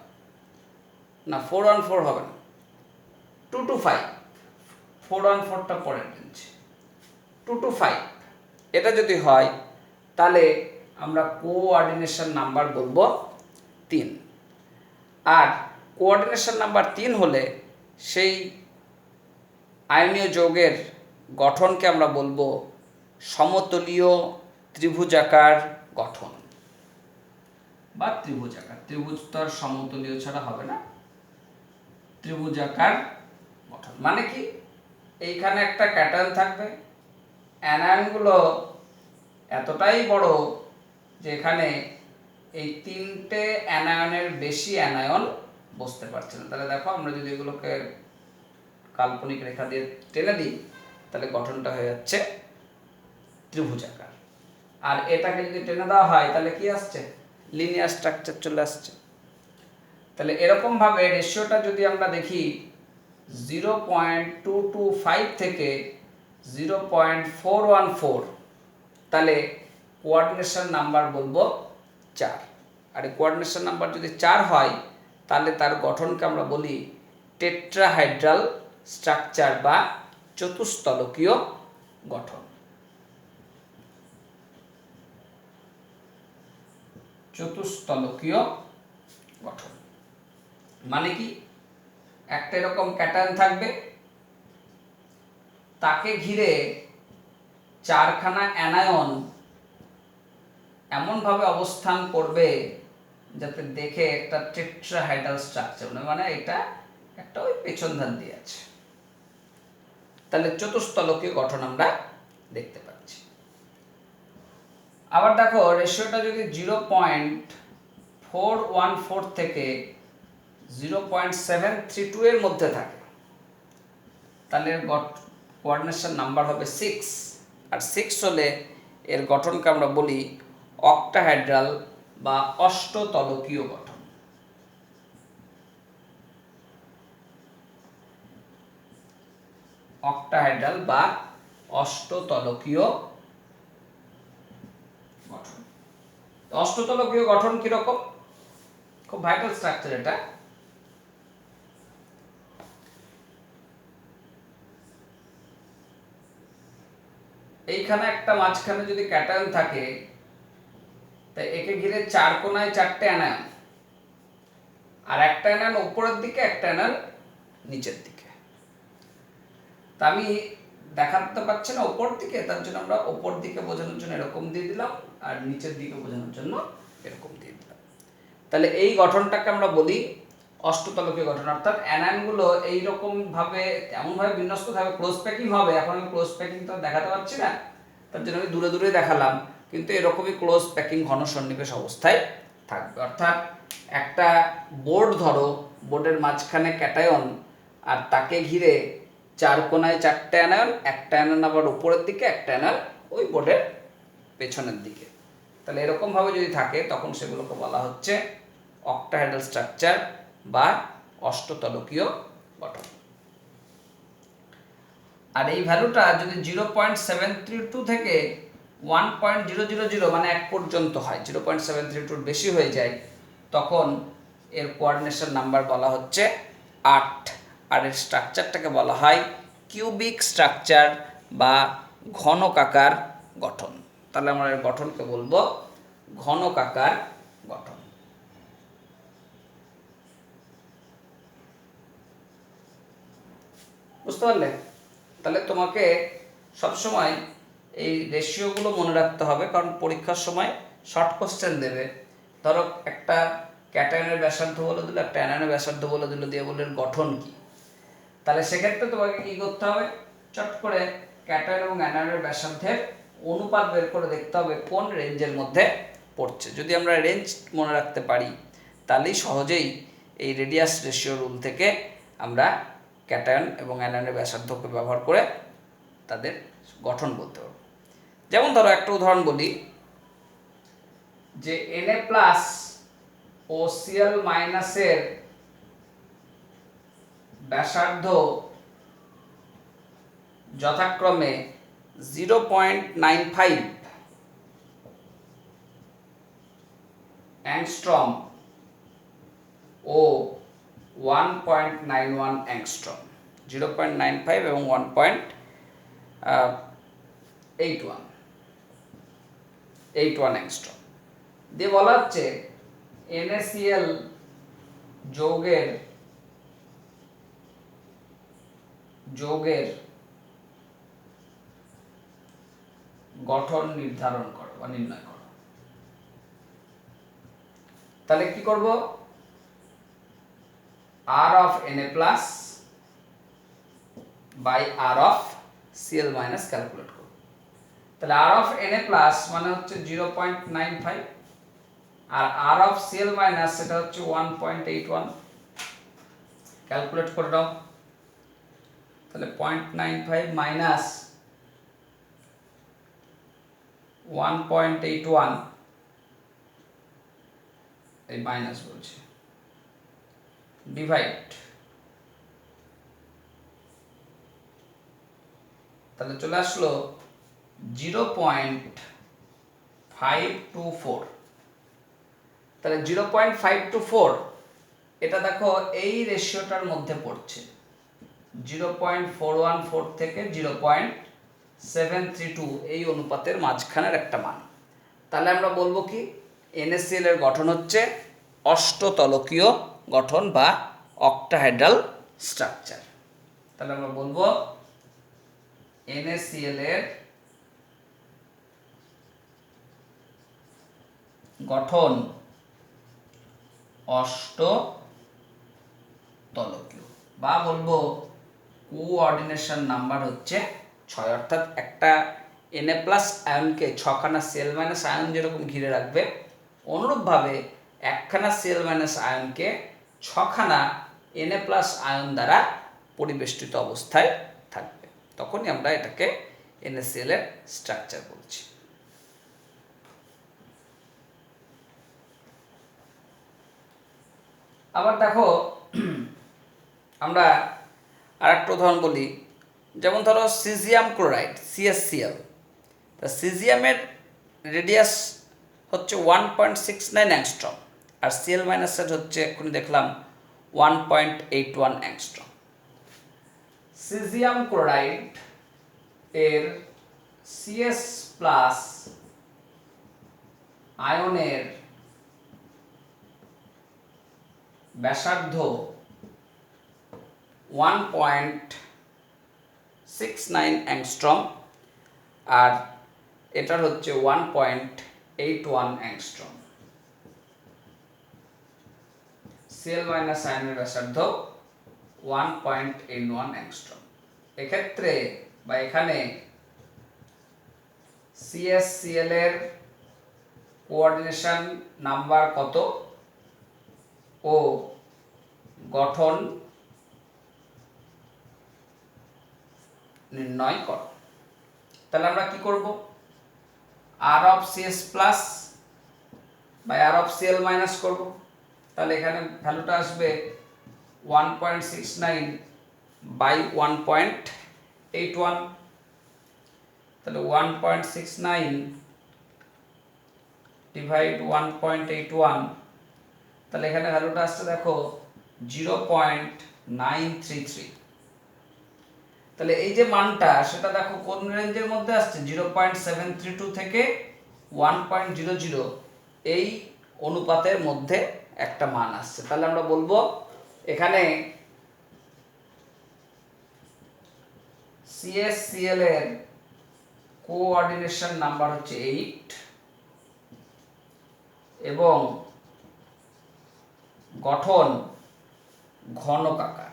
না 414 হবে না, 2 to 5, 414টা পরে নিচ্ছি, 2 to 5 এটা যদি হয়, তাহলে আমরা কোঅর্ডিনেশন নাম্বার বলবো 3। আর কোঅর্ডিনেশন নাম্বার 3 হলে সেই আয়নীয় যৌগের গঠনকে আমরা বলবো সমতলীয় ত্রিভুজাকার গঠন বা ত্রিভুজাকার। ত্রিভুজ তো আর সমতলীয় ছাড়া হবে না, ত্রিভুজাকার গঠন মানে কি? এইখানে একটা ক্যাটায়ন থাকবে, অ্যানায়নগুলো এতটাই বড় যে এখানে এই 3টে অ্যানায়নের বেশি অ্যানায়ন বসতে পারছে না। তাহলে দেখো, আমরা যদি এগুলোকে কাল্পনিক রেখা দিয়ে টেনে দিই, তাহলে গঠনটা হয়ে যাচ্ছে ত্রিভুজাকার। আর এটাকে যদি টেনে দেওয়া হয়, তাহলে কি আসছে? লিনিয়ার স্ট্রাকচার চলে আসছে। তাহলে এরকম ভাবে রেশিওটা যদি আমরা দেখি 0.225 থেকে 0.414, তাহলে কোঅর্ডিনেশন নাম্বার বলবো 4। আর এই কোঅর্ডিনেশন নাম্বার যদি 4 হয়, তাহলে তার গঠনকে আমরা বলি টেট্রাহাইড্রাল স্ট্রাকচার বা চতুস্তলকীয় গঠন। চতুস্তলকীয় গঠন মানে কি, একটা এরকম ক্যাটায়ন থাকবে, তাকে ঘিরে চারখানা অ্যানায়ন এমনভাবে অবস্থান করবে যাতে দেখে একটা টেট্রাহাইড্রাল স্ট্রাকচার, মানে এটা একটা ওই পেছন ধার দিয়ে আছে। তাহলে চতুস্তলকীয় গঠন আমরা দেখতে পাচ্ছি। আবার দেখো রেশিওটা যদি 0.414 থেকে 0.732 এর মধ্যে থাকে, তাহলে কোঅর্ডিনেশন নাম্বার হবে 6, আর 6 হলে এর গঠনকে আমরা বলি অক্টাহাইড্রাল বা অষ্টতলকীয় গঠন। অক্টাহাইড্রাল বা অষ্টতলকীয় গঠন। অষ্টতলকীয় গঠন কিরকম? খুব ভাইটাল স্ট্রাকচার এটা। এইখানে একটা মাঝখানে যদি ক্যাটায়ন থাকে, তাই একে ঘিরে চার কোণায় চারটে অ্যানায়ন, আর একটা অ্যানায়ন উপরের দিকে, একটা অ্যানায়ন নিচের দিকে। তা আমি দেখাতে পাচ্ছি না উপর দিকে, তার জন্য আমরা উপর দিকে বোঝানোর জন্য এরকম দিয়ে দিলাম, আর নিচের দিকে বোঝানোর জন্য এরকম দিয়ে দিলাম। তাহলে এই গঠনটাকে আমরা বলি অষ্টতলকীয় গঠন, অর্থাৎ অ্যানায়নগুলো এইরকম ভাবে এমনভাবে বিন্যস্ত থাকবে, ক্লোজ প্যাকিং হবে। এখন আমি ক্লোজ প্যাকিং তো দেখাতে পারছি না, তার জন্য আমি দূরে দূরে দেখালাম, কিন্তু এরকমই ক্লোজ প্যাকিং ঘন সন্নিবেশ অবস্থায় থাকবে। অর্থাৎ একটা বোর্ড ধরো, বোর্ডের মাঝখানে ক্যাটায়ন, আর তাকে ঘিরে চার কোণায় চারটে অ্যানায়ন, একটা অ্যানায়ন আবার উপরের দিকে, একটা অ্যানায়ন ওই বোর্ডের পেছনের দিকে। তাহলে এরকমভাবে যদি থাকে, তখন সেগুলোকে বলা হচ্ছে অক্টাহাইড্রাল স্ট্রাকচার বা অষ্টতলকীয় গঠন। আর এই ভ্যালুটা যদি 0.732 থেকে 1.000 মানে 1 পর্যন্ত হয়, 0.732 বেশি হয়ে যায়, তখন এর কোঅর্ডিনেশন নাম্বার বলা হচ্ছে 8, আর এর স্ট্রাকচারটাকে বলা হয় কিউবিক স্ট্রাকচার বা ঘনকাকার গঠন। তাহলে আমরা এর গঠনকে বলবো ঘনকাকার গঠন। বুঝতে পারলে? তাহলে তোমাকে সবসময় এই রেশিওগুলো মনে রাখতে হবে, কারণ পরীক্ষার সময় শর্ট কোশ্চেন দেবে। ধরো একটা ক্যাটায়নের ব্যাসার্ধ বলে দিল, একটা অ্যানায়নের ব্যাসার্ধ বলে দিল, দিয়ে বললেন গঠন কি। তাহলে সেক্ষেত্রে তোমাকে কি করতে হবে, চট করে ক্যাটায়ন এবং অ্যানায়নের ব্যাসার্ধের অনুপাত বের করে দেখতে হবে কোন রেঞ্জের মধ্যে পড়ছে। যদি আমরা রেঞ্জ মনে রাখতে পারি, তাহলেই সহজেই এই রেডিয়াস রেশিও রুল থেকে আমরা ক্যাটায়ন এবং অ্যানায়নের ব্যাসার্ধকে ব্যবহার করে তাদের গঠন বলতে পারব। যেমন ধরো একটা উদাহরণ বলি, যে Na+ ও Cl- এর ব্যাসার্ধ যথাক্রমে 0.95 অ্যাংস্ট্রম ও 1.91 অ্যাংস্ট্রম। 0.95 এবং 1.81 অ্যাংস্ট্রম দিয়ে বলা হচ্ছে NaCl যৌগের গঠন নির্ধারণ করো বা নির্ণয় করো। তাহলে কি করব, R of Na+ by R of Cl- calculate করব। তাহলে R of Na+ মানে হচ্ছে 0.95, আর R of Cl- সেটা হচ্ছে 1.81। ক্যালকুলেট করে দাও। তাহলে 0.95 মাইনাস 1.81, এই মাইনাস বলছি, ডিভাইড, তাহলে চলে আসলো 0.524। তাহলে 0.524 এটা দেখো এই রেশিওটার মধ্যে পড়ছে, 0.414 থেকে 0.732 এই অনুপাতের মাঝখানের একটা মান। তাহলে আমরা বলবো কি NaCl এর গঠন হচ্ছে অষ্টতলকীয় গঠন বা অক্টাহেড্রাল স্ট্রাকচার। তাহলে আমরা বলবো NaCl এর গঠন অষ্টতলকীয়, বা বলবো কোঅর্ডিনেশন নাম্বার হচ্ছে 6, অর্থাৎ একটা Na প্লাস আয়নকে 6খানা Cl মাইনাস আয়ন যেরকম ঘিরে রাখবে, অনুরূপভাবে একখানা Cl মাইনাস আয়নকে 6খানা Na প্লাস আয়ন দ্বারা পরিবেষ্টিত অবস্থায় থাকবে, তখনই আমরা এটাকে NaCl এর স্ট্রাকচার বলছি। আবার দেখো আমরা আরেকটা উদাহরণ বলি, যেমন ধরো সিজিয়াম ক্লোরাইড CaCl। তা সিজিয়ামের রেডিয়াস হচ্ছে 1.69 অ্যাংস্ট্রম, আর Cl মাইনাসের হচ্ছে এক্ষুনি দেখলাম 1.81 অ্যাংস্ট্রম। সিজিয়াম ক্লোরাইড এর Cs প্লাস আয়নের ব্যাসার্ধ 1.69 অ্যাংস্ট্রম, আর এটার হচ্ছে 1.81 অ্যাংস্ট্রম। Cl মাইনাস আয়নের ব্যাসার্ধ 1.81 অ্যাংস্ট্রম। এক্ষেত্রে বা এখানে CaCl এর কোঅর্ডিনেশন নাম্বার কত ও গঠন নির্ণয় করো। তাহলে আমরা কি করব, R of Cs plus by R of Cl minus করব। তাহলে এখানে ভ্যালুটা আসবে 1.69 বাই 1.81। তাহলে 1.69 ডিভাইড 1.81, তাহলে এখানে ভ্যালুটা আসছে দেখো 0.933। তাহলে এই যে মানটা সেটা দেখো কোন রেঞ্জের মধ্যে আসছে, 0.732 থেকে 1.00 এই অনুপাতের মধ্যে একটা মান আসছে। তাহলে আমরা বলবো এখানে CaCl এর কোঅর্ডিনেশন নাম্বার হচ্ছে 8 এবং গঠন ঘনকাকার।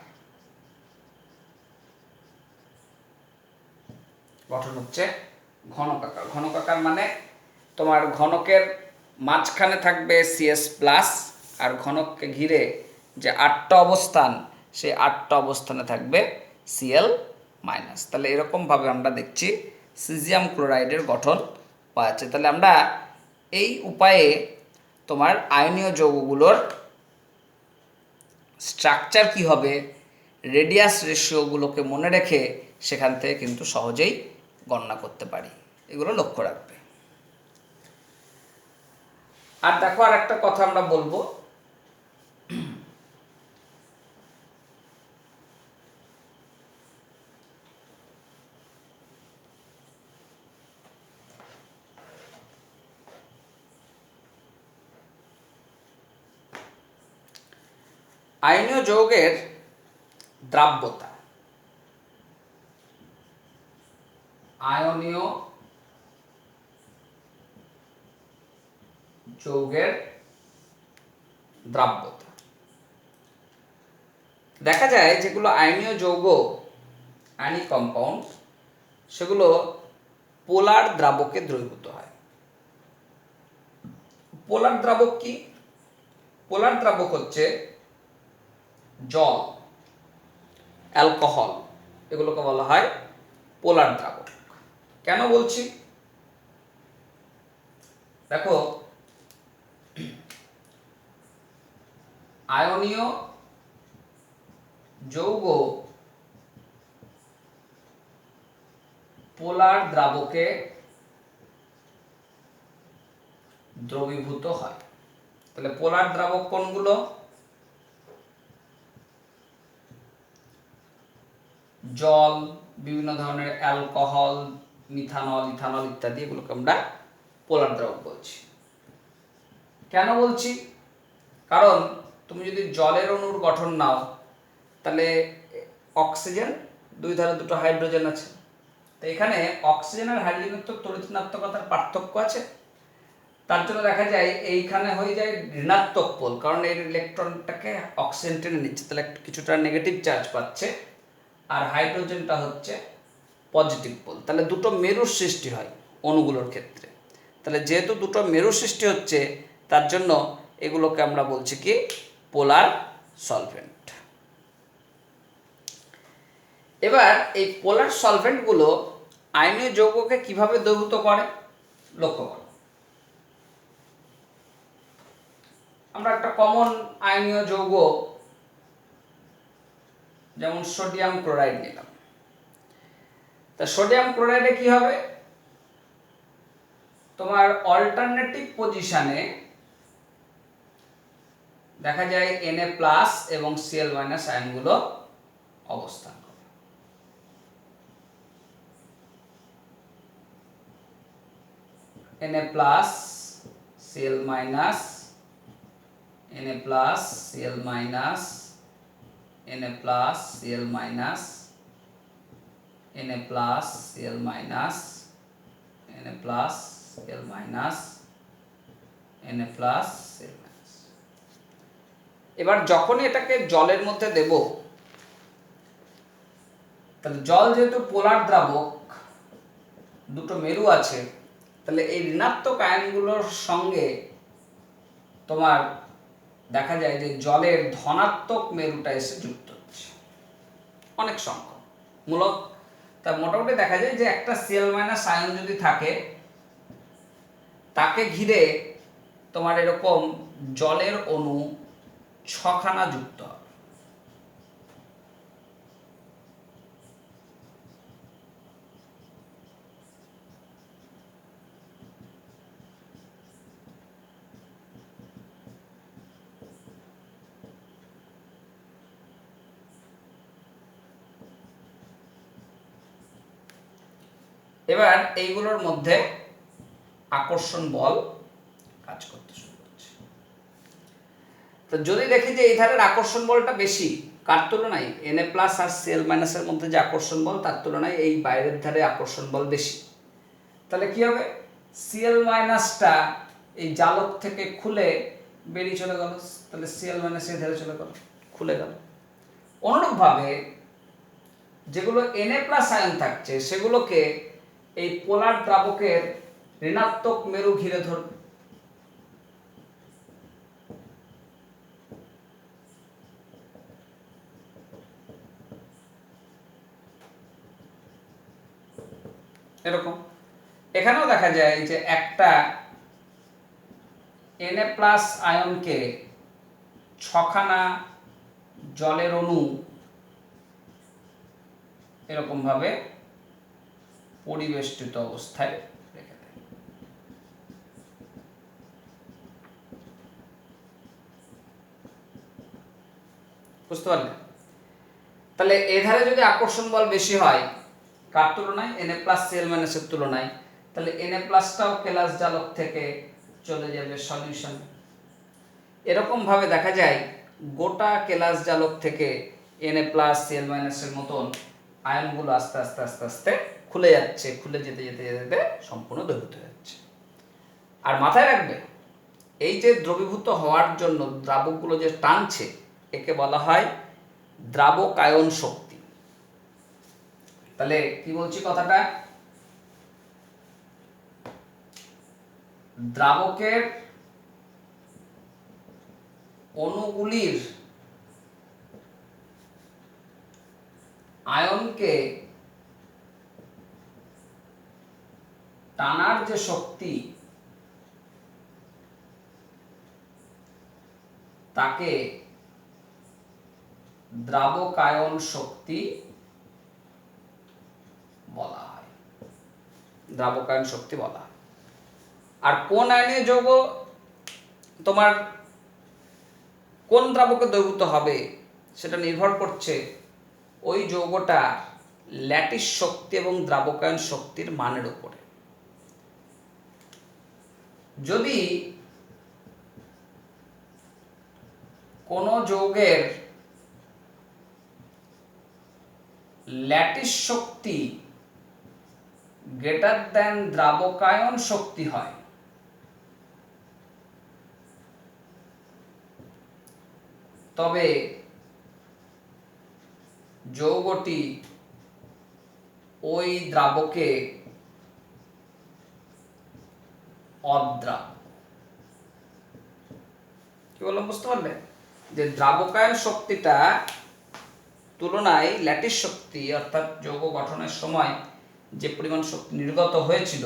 গঠন হচ্ছে ঘনকাকার। ঘনকাকার মানে তোমার ঘনকের মাঝখানে থাকবে Cs প্লাস, আর ঘনককে ঘিরে যে 8টা অবস্থান, সেই 8টা অবস্থানে থাকবে Cl মাইনাস। তাহলে এরকমভাবে আমরা দেখছি সিজিয়াম ক্লোরাইডের গঠন পাওয়া যাচ্ছে। তাহলে আমরা এই উপায়ে তোমার আয়নীয় যৌগগুলোর স্ট্রাকচার কি হবে, রেডিয়াস রেশিওগুলোকে মনে রেখে সেখান থেকে কিন্তু সহজেই গণনা করতে পারি। এগুলো লক্ষ্য রাখবে। আর দেখো আর একটা কথা আমরা বলবো, আয়নীয় যৌগের দ্রাব্যতা। আয়নীয় যৌগের দ্রাব্যতা দেখা যায় যেগুলো আয়নীয় যৌগ, আয়নিক কম্পাউন্ড, সেগুলো পোলার দ্রাবকে দ্রবীভূত হয়। পোলার দ্রাবক কি? পোলার দ্রাবক হচ্ছে জল, অ্যালকোহল, এগুলোকে বলা হয় পোলার দ্রাবক। কেন বলছি দেখো, আয়নীয় যৌগ পোলার দ্রাবকে দ্রবীভূত হয়। তাহলে পোলার দ্রাবক কোনগুলো? জল, বিভিন্ন ধরনের অ্যালকোহল, মিথানল, ইথানল ইত্যাদি, এগুলোকে আমরা পোলার দ্রাবক বলছি। কেন বলছি? কারণ তুমি যদি জলের অণুর গঠন নাও, তাহলে অক্সিজেন, দুই ধারে দুটো হাইড্রোজেন আছে, তো এখানে অক্সিজেন আর হাইড্রোজেনের তো তড়িৎ ঋণাত্মকতার পার্থক্য আছে। তার জন্য দেখা যায় এইখানে হয়ে যায় ঋণাত্মক পোল, কারণ এর ইলেকট্রনটাকে অক্সিজেন টেনে নিচ্ছে, তাহলে কিছুটা নেগেটিভ চার্জ পাচ্ছে, আর হাইড্রোজেনটা হচ্ছে পজিটিভ পোল। তাহলে দুটো মেরুর সৃষ্টি হয় অণুগুলোর ক্ষেত্রে। তাহলে যেহেতু দুটো মেরুর সৃষ্টি হচ্ছে, তার জন্য এগুলোকে আমরা বলছি কি পোলার সলভেন্ট। এবার এই পোলার সলভেন্টগুলো আয়নীয় যৌগকে কিভাবে দ্রবীভূত করে লক্ষ্য করো। আমরা একটা কমন আয়নীয় যৌগ যেমন সোডিয়াম ক্লোরাইড নিলাম। তা সোডিয়াম ক্লোরাইডে কি হবে, তোমার অল্টারনেটিভ পজিশনে দেখা যায় Na+ এবং Cl- আয়নগুলো অবস্থান করে। Na+, Cl-, Na+, Cl-, Na+, Cl-, Na+, Cl-, Na+, Cl-, Cl-। এবার যখনই এটাকে জলের মধ্যে দেব, তাহলে জল যেহেতু পোলার দ্রাবক, দুটো মেরু আছে, তাহলে এই ঋণাত্মক আয়নগুলোর সঙ্গে তোমার দেখা যায় যে জলের ধনাত্মক মেরুটা এসে যুক্ত হচ্ছে অনেক সংখ্যক, মূলত তা মোটামুটি দেখা যায় যে একটা Cl- আয়ন যদি থাকে, তাকে ঘিরে তোমার এরকম জলের অণু 6খানা যুক্ত হবে। এবার এইগুলোর মধ্যে আকর্ষণ বল কাজ করতে শুরু করছে। তো যদি দেখি যে এই ধারের আকর্ষণ বলটা বেশি, কার তুলনায় Na+ আর Cl- এর মধ্যে যে আকর্ষণ বল, তার তুলনায় এই বাইরের ধারে আকর্ষণ বল বেশি, তাহলে কি হবে, Cl- এই জালক থেকে খুলে বেরিয়ে চলে গেল, তাহলে Cl- এই ধারে চলে গেল, খুলে গেল। অনুরূপভাবে যেগুলো Na+ আয়ন থাকছে, সেগুলোকে এই পোলার দ্রাবকের ঋণাত্মক মেরু ঘিরে ধরবে। এরকম এখানেও দেখা যায় যে একটা Na+ আয়নকে 6খানা জলের অণু এরকম ভাবে পরিবেষ্টিত অবস্থায় রেখে দেয়। বুঝতে পারলে? তাহলে এধারে যদি আকর্ষণ বল বেশি হয়, কার তুলনায়, Na+ Cl- এর তুলনায়, তাহলে Na+টাও কেলাস জালক থেকে চলে যাবে সলিউশন। এরকম ভাবে দেখা যায় গোটা কেলাস জালক থেকে Na+ Cl- এর মতন আয়নগুলো আস্তে আস্তে আস্তে আস্তে খুলে যাচ্ছে, খুলে যেতে যেতে যেতে সম্পূর্ণ দ্রবীভূত হয়ে যাচ্ছে। আর মাথায় রাখবে, এই যে দ্রবীভূত হওয়ার জন্য দ্রাবকগুলো যে টানছে, একে বলা হয় দ্রাবকায়ন শক্তি। তাহলে কি বলছি কথাটা, দ্রাবকের অণুগুলির আয়নকে টানার যে শক্তি, তাকে দ্রাবকায়ন শক্তি বলা হয়, দ্রাবকায়ন শক্তি বলা হয়। আর কোন আয়নীয় যৌগ তোমার কোন দ্রাবকে দ্রবীভূত হবে, সেটা নির্ভর করছে ওই যৌগটার ল্যাটিস শক্তি এবং দ্রাবকায়ন শক্তির মানের উপরে। যদি কোনো যৌগের ল্যাটিস শক্তি গ্রেটার দ্যান দ্রাবকায়ন শক্তি হয়, তবে যৌগটি ওই দ্রাবকে অদ্রাব্য। কি বললাম বুঝতে পারলে? যে দ্রাবকায়ন শক্তিটা তুলনায় ল্যাটিস শক্তি অর্থাৎ যৌগ গঠনের সময় যে পরিমাণ শক্তি নির্গত হয়েছিল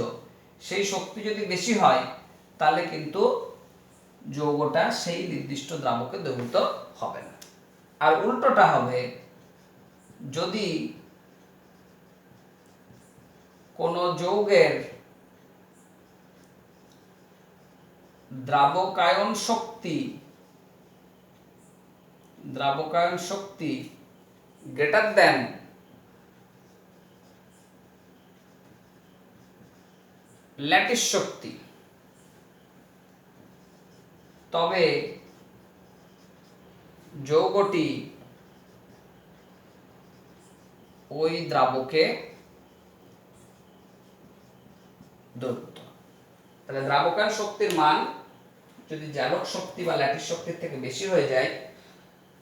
সেই শক্তি যদি বেশি হয় তাহলে কিন্তু যৌগটা সেই নির্দিষ্ট দ্রাবকে দ্রবীভূত হবে না। আর উল্টোটা হবে, যদি কোনো যৌগের দ্রাবকায়ন শক্তি গ্রেটার দ্যান ল্যাটিস শক্তি, তবে যৌগটি ওই দ্রাবকে দ্রবীভূত। তাহলে দ্রাবকায়ন শক্তির মান যদি জারক শক্তি বা ল্যাটিস শক্তির থেকে বেশি হয়ে যায়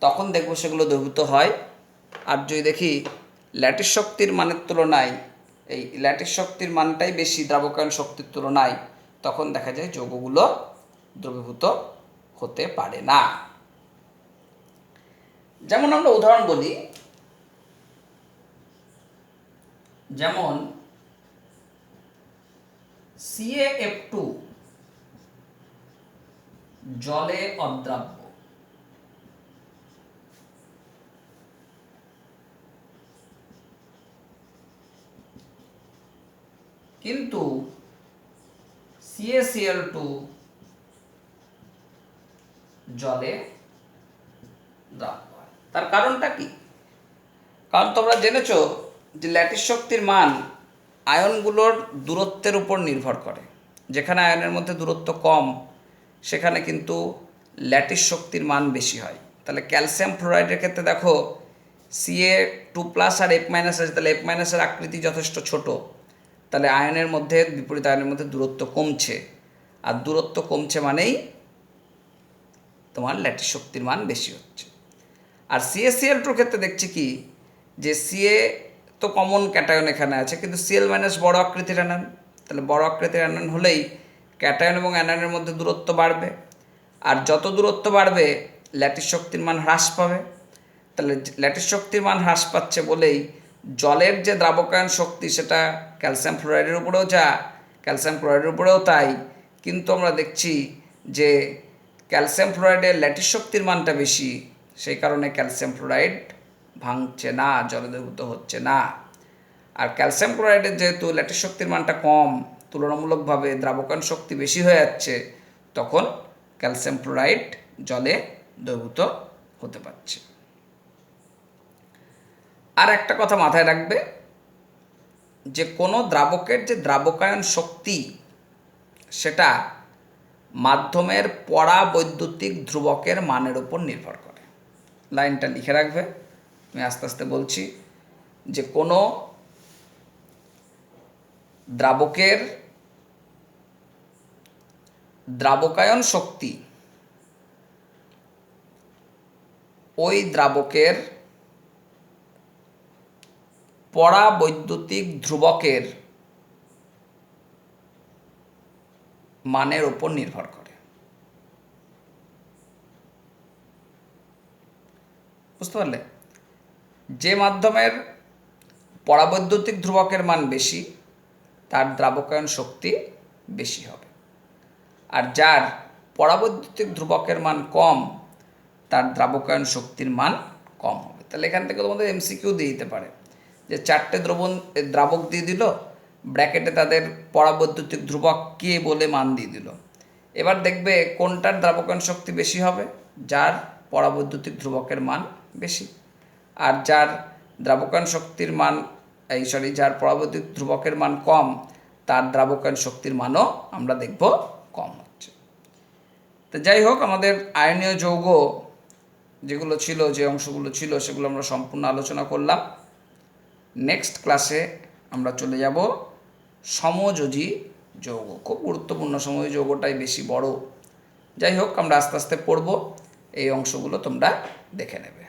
তখন দেখব সেগুলো দ্রবীভূত হয়। আর যদি দেখি ল্যাটিস শক্তির মানের তুলনায় এই ল্যাটিস শক্তির মানটাই বেশি দ্রাবকায়ন শক্তির তুলনায়, তখন দেখা যায় যৌগগুলো দ্রবীভূত হতে পারে না। যেমন আমরা উদাহরণ বলি, যেমন CaF2 জলে অদ্রাব্য, কিন্তু CaCl2 জলে দ্রাব্য হয়। তার কারণটা কি? কারণ তোমরা জেনেছো যে ল্যাটিস শক্তির মান আয়নগুলোর দূরত্বের উপর নির্ভর করে। যেখানে আয়নের মধ্যে দূরত্ব কম সেখানে কিন্তু ল্যাটিস শক্তির মান বেশি হয়। তাহলে ক্যালসিয়াম ফ্লোরাইডের ক্ষেত্রে দেখো Ca2+ আর F- আছে, তাহলে F- এর আকৃতি যথেষ্ট ছোট, তাহলে আয়নের মধ্যে বিপরীত আয়নের মধ্যে দূরত্ব কমছে, আর দূরত্ব কমছে মানেই তোমার ল্যাটিস শক্তির মান বেশি হচ্ছে। আর CaCl2 ক্ষেত্রে দেখছি কি, যে Ca তো কমন ক্যাটায়ন এখানে আছে, কিন্তু Cl- বড় আকৃতির অ্যানায়ন, তাহলে বড় আকৃতির অ্যানায়ন হলেই ক্যাটায়ন এবং অ্যানায়নের মধ্যে দূরত্ব বাড়বে, আর যত দূরত্ব বাড়বে ল্যাটিস শক্তির মান হ্রাস পাবে। তাহলে ল্যাটিস শক্তির মান হ্রাস পাচ্ছে বলেই জলের যে দ্রাবকায়ন শক্তি সেটা ক্যালসিয়াম ফ্লোরাইডের উপরেও যা, ক্যালসিয়াম ক্লোরাইডের উপরেও তাই, কিন্তু আমরা দেখছি যে ক্যালসিয়াম ফ্লোরাইডের ল্যাটিস শক্তির মানটা বেশি, সেই কারণে ক্যালসিয়াম ফ্লোরাইড ভাঙছে না, জলে দ্রবীভূত হচ্ছে না। আর ক্যালসিয়াম ক্লোরাইডের যেহেতু ল্যাটিস শক্তির মানটা কম, তুলনামূলকভাবে দ্রাবকায়ন শক্তি বেশি হয়ে যাচ্ছে, তখন ক্যালসিয়াম ফ্লোরাইড জলে দ্রবীভূত হতে পারছে। আর একটা কথা মাথায় রাখবে, যে কোনো দ্রাবকের যে দ্রাবকায়ন শক্তি সেটা মাধ্যমের পরাবৈদ্যুতিক ধ্রুবকের মানের উপর নির্ভর করে। লাইনটা লিখে রাখবে, আমি আস্তে আস্তে বলছি। যে কোনো দ্রাবকের দ্রাবকায়ন শক্তি ওই দ্রাবকের পরাবৈদ্যুতিক ধ্রুবকের মানের উপর নির্ভর করে। বুঝতে পারলে? যে মাধ্যমের পরাবৈদ্যুতিক ধ্রুবকের মান বেশি তার দ্রাবকায়ন শক্তি বেশি হবে, আর যার পরাবৈদ্যুতিক ধ্রুবকের মান কম তার দ্রাবকায়ন শক্তির মান কম হবে। তাহলে এখান থেকে তোমাদের MCQ দিয়ে দিতে পারে যে 4টে দ্রাবক দিয়ে দিল, ব্র্যাকেটে তাদের পরাবৈদ্যুতিক ধ্রুবক কে বলে মান দিয়ে দিল। এবার দেখবে কোনটার দ্রাবকায়ন শক্তি বেশি হবে, যার পরাবৈদ্যুতিক ধ্রুবকের মান বেশি। আর যার দ্রাবকায়ন শক্তির মান যার পরাবৈদ্যুতিক ধ্রুবকের মান কম তার দ্রাবকায়ন শক্তির মানও আমরা দেখব কম হচ্ছে। তো যাই হোক, আমাদের আয়নীয় যৌগ যেগুলো ছিল, যে অংশগুলো ছিল, সেগুলো আমরা সম্পূর্ণ আলোচনা করলাম। নেক্সট ক্লাসে আমরা চলে যাব সমযোজী যৌগ। খুব গুরুত্বপূর্ণ, সমযোজী যৌগটাই বেশি বড়। যাই হোক, আমরা আস্তে আস্তে পড়ব, এই অংশগুলো তোমরা দেখে নেবে।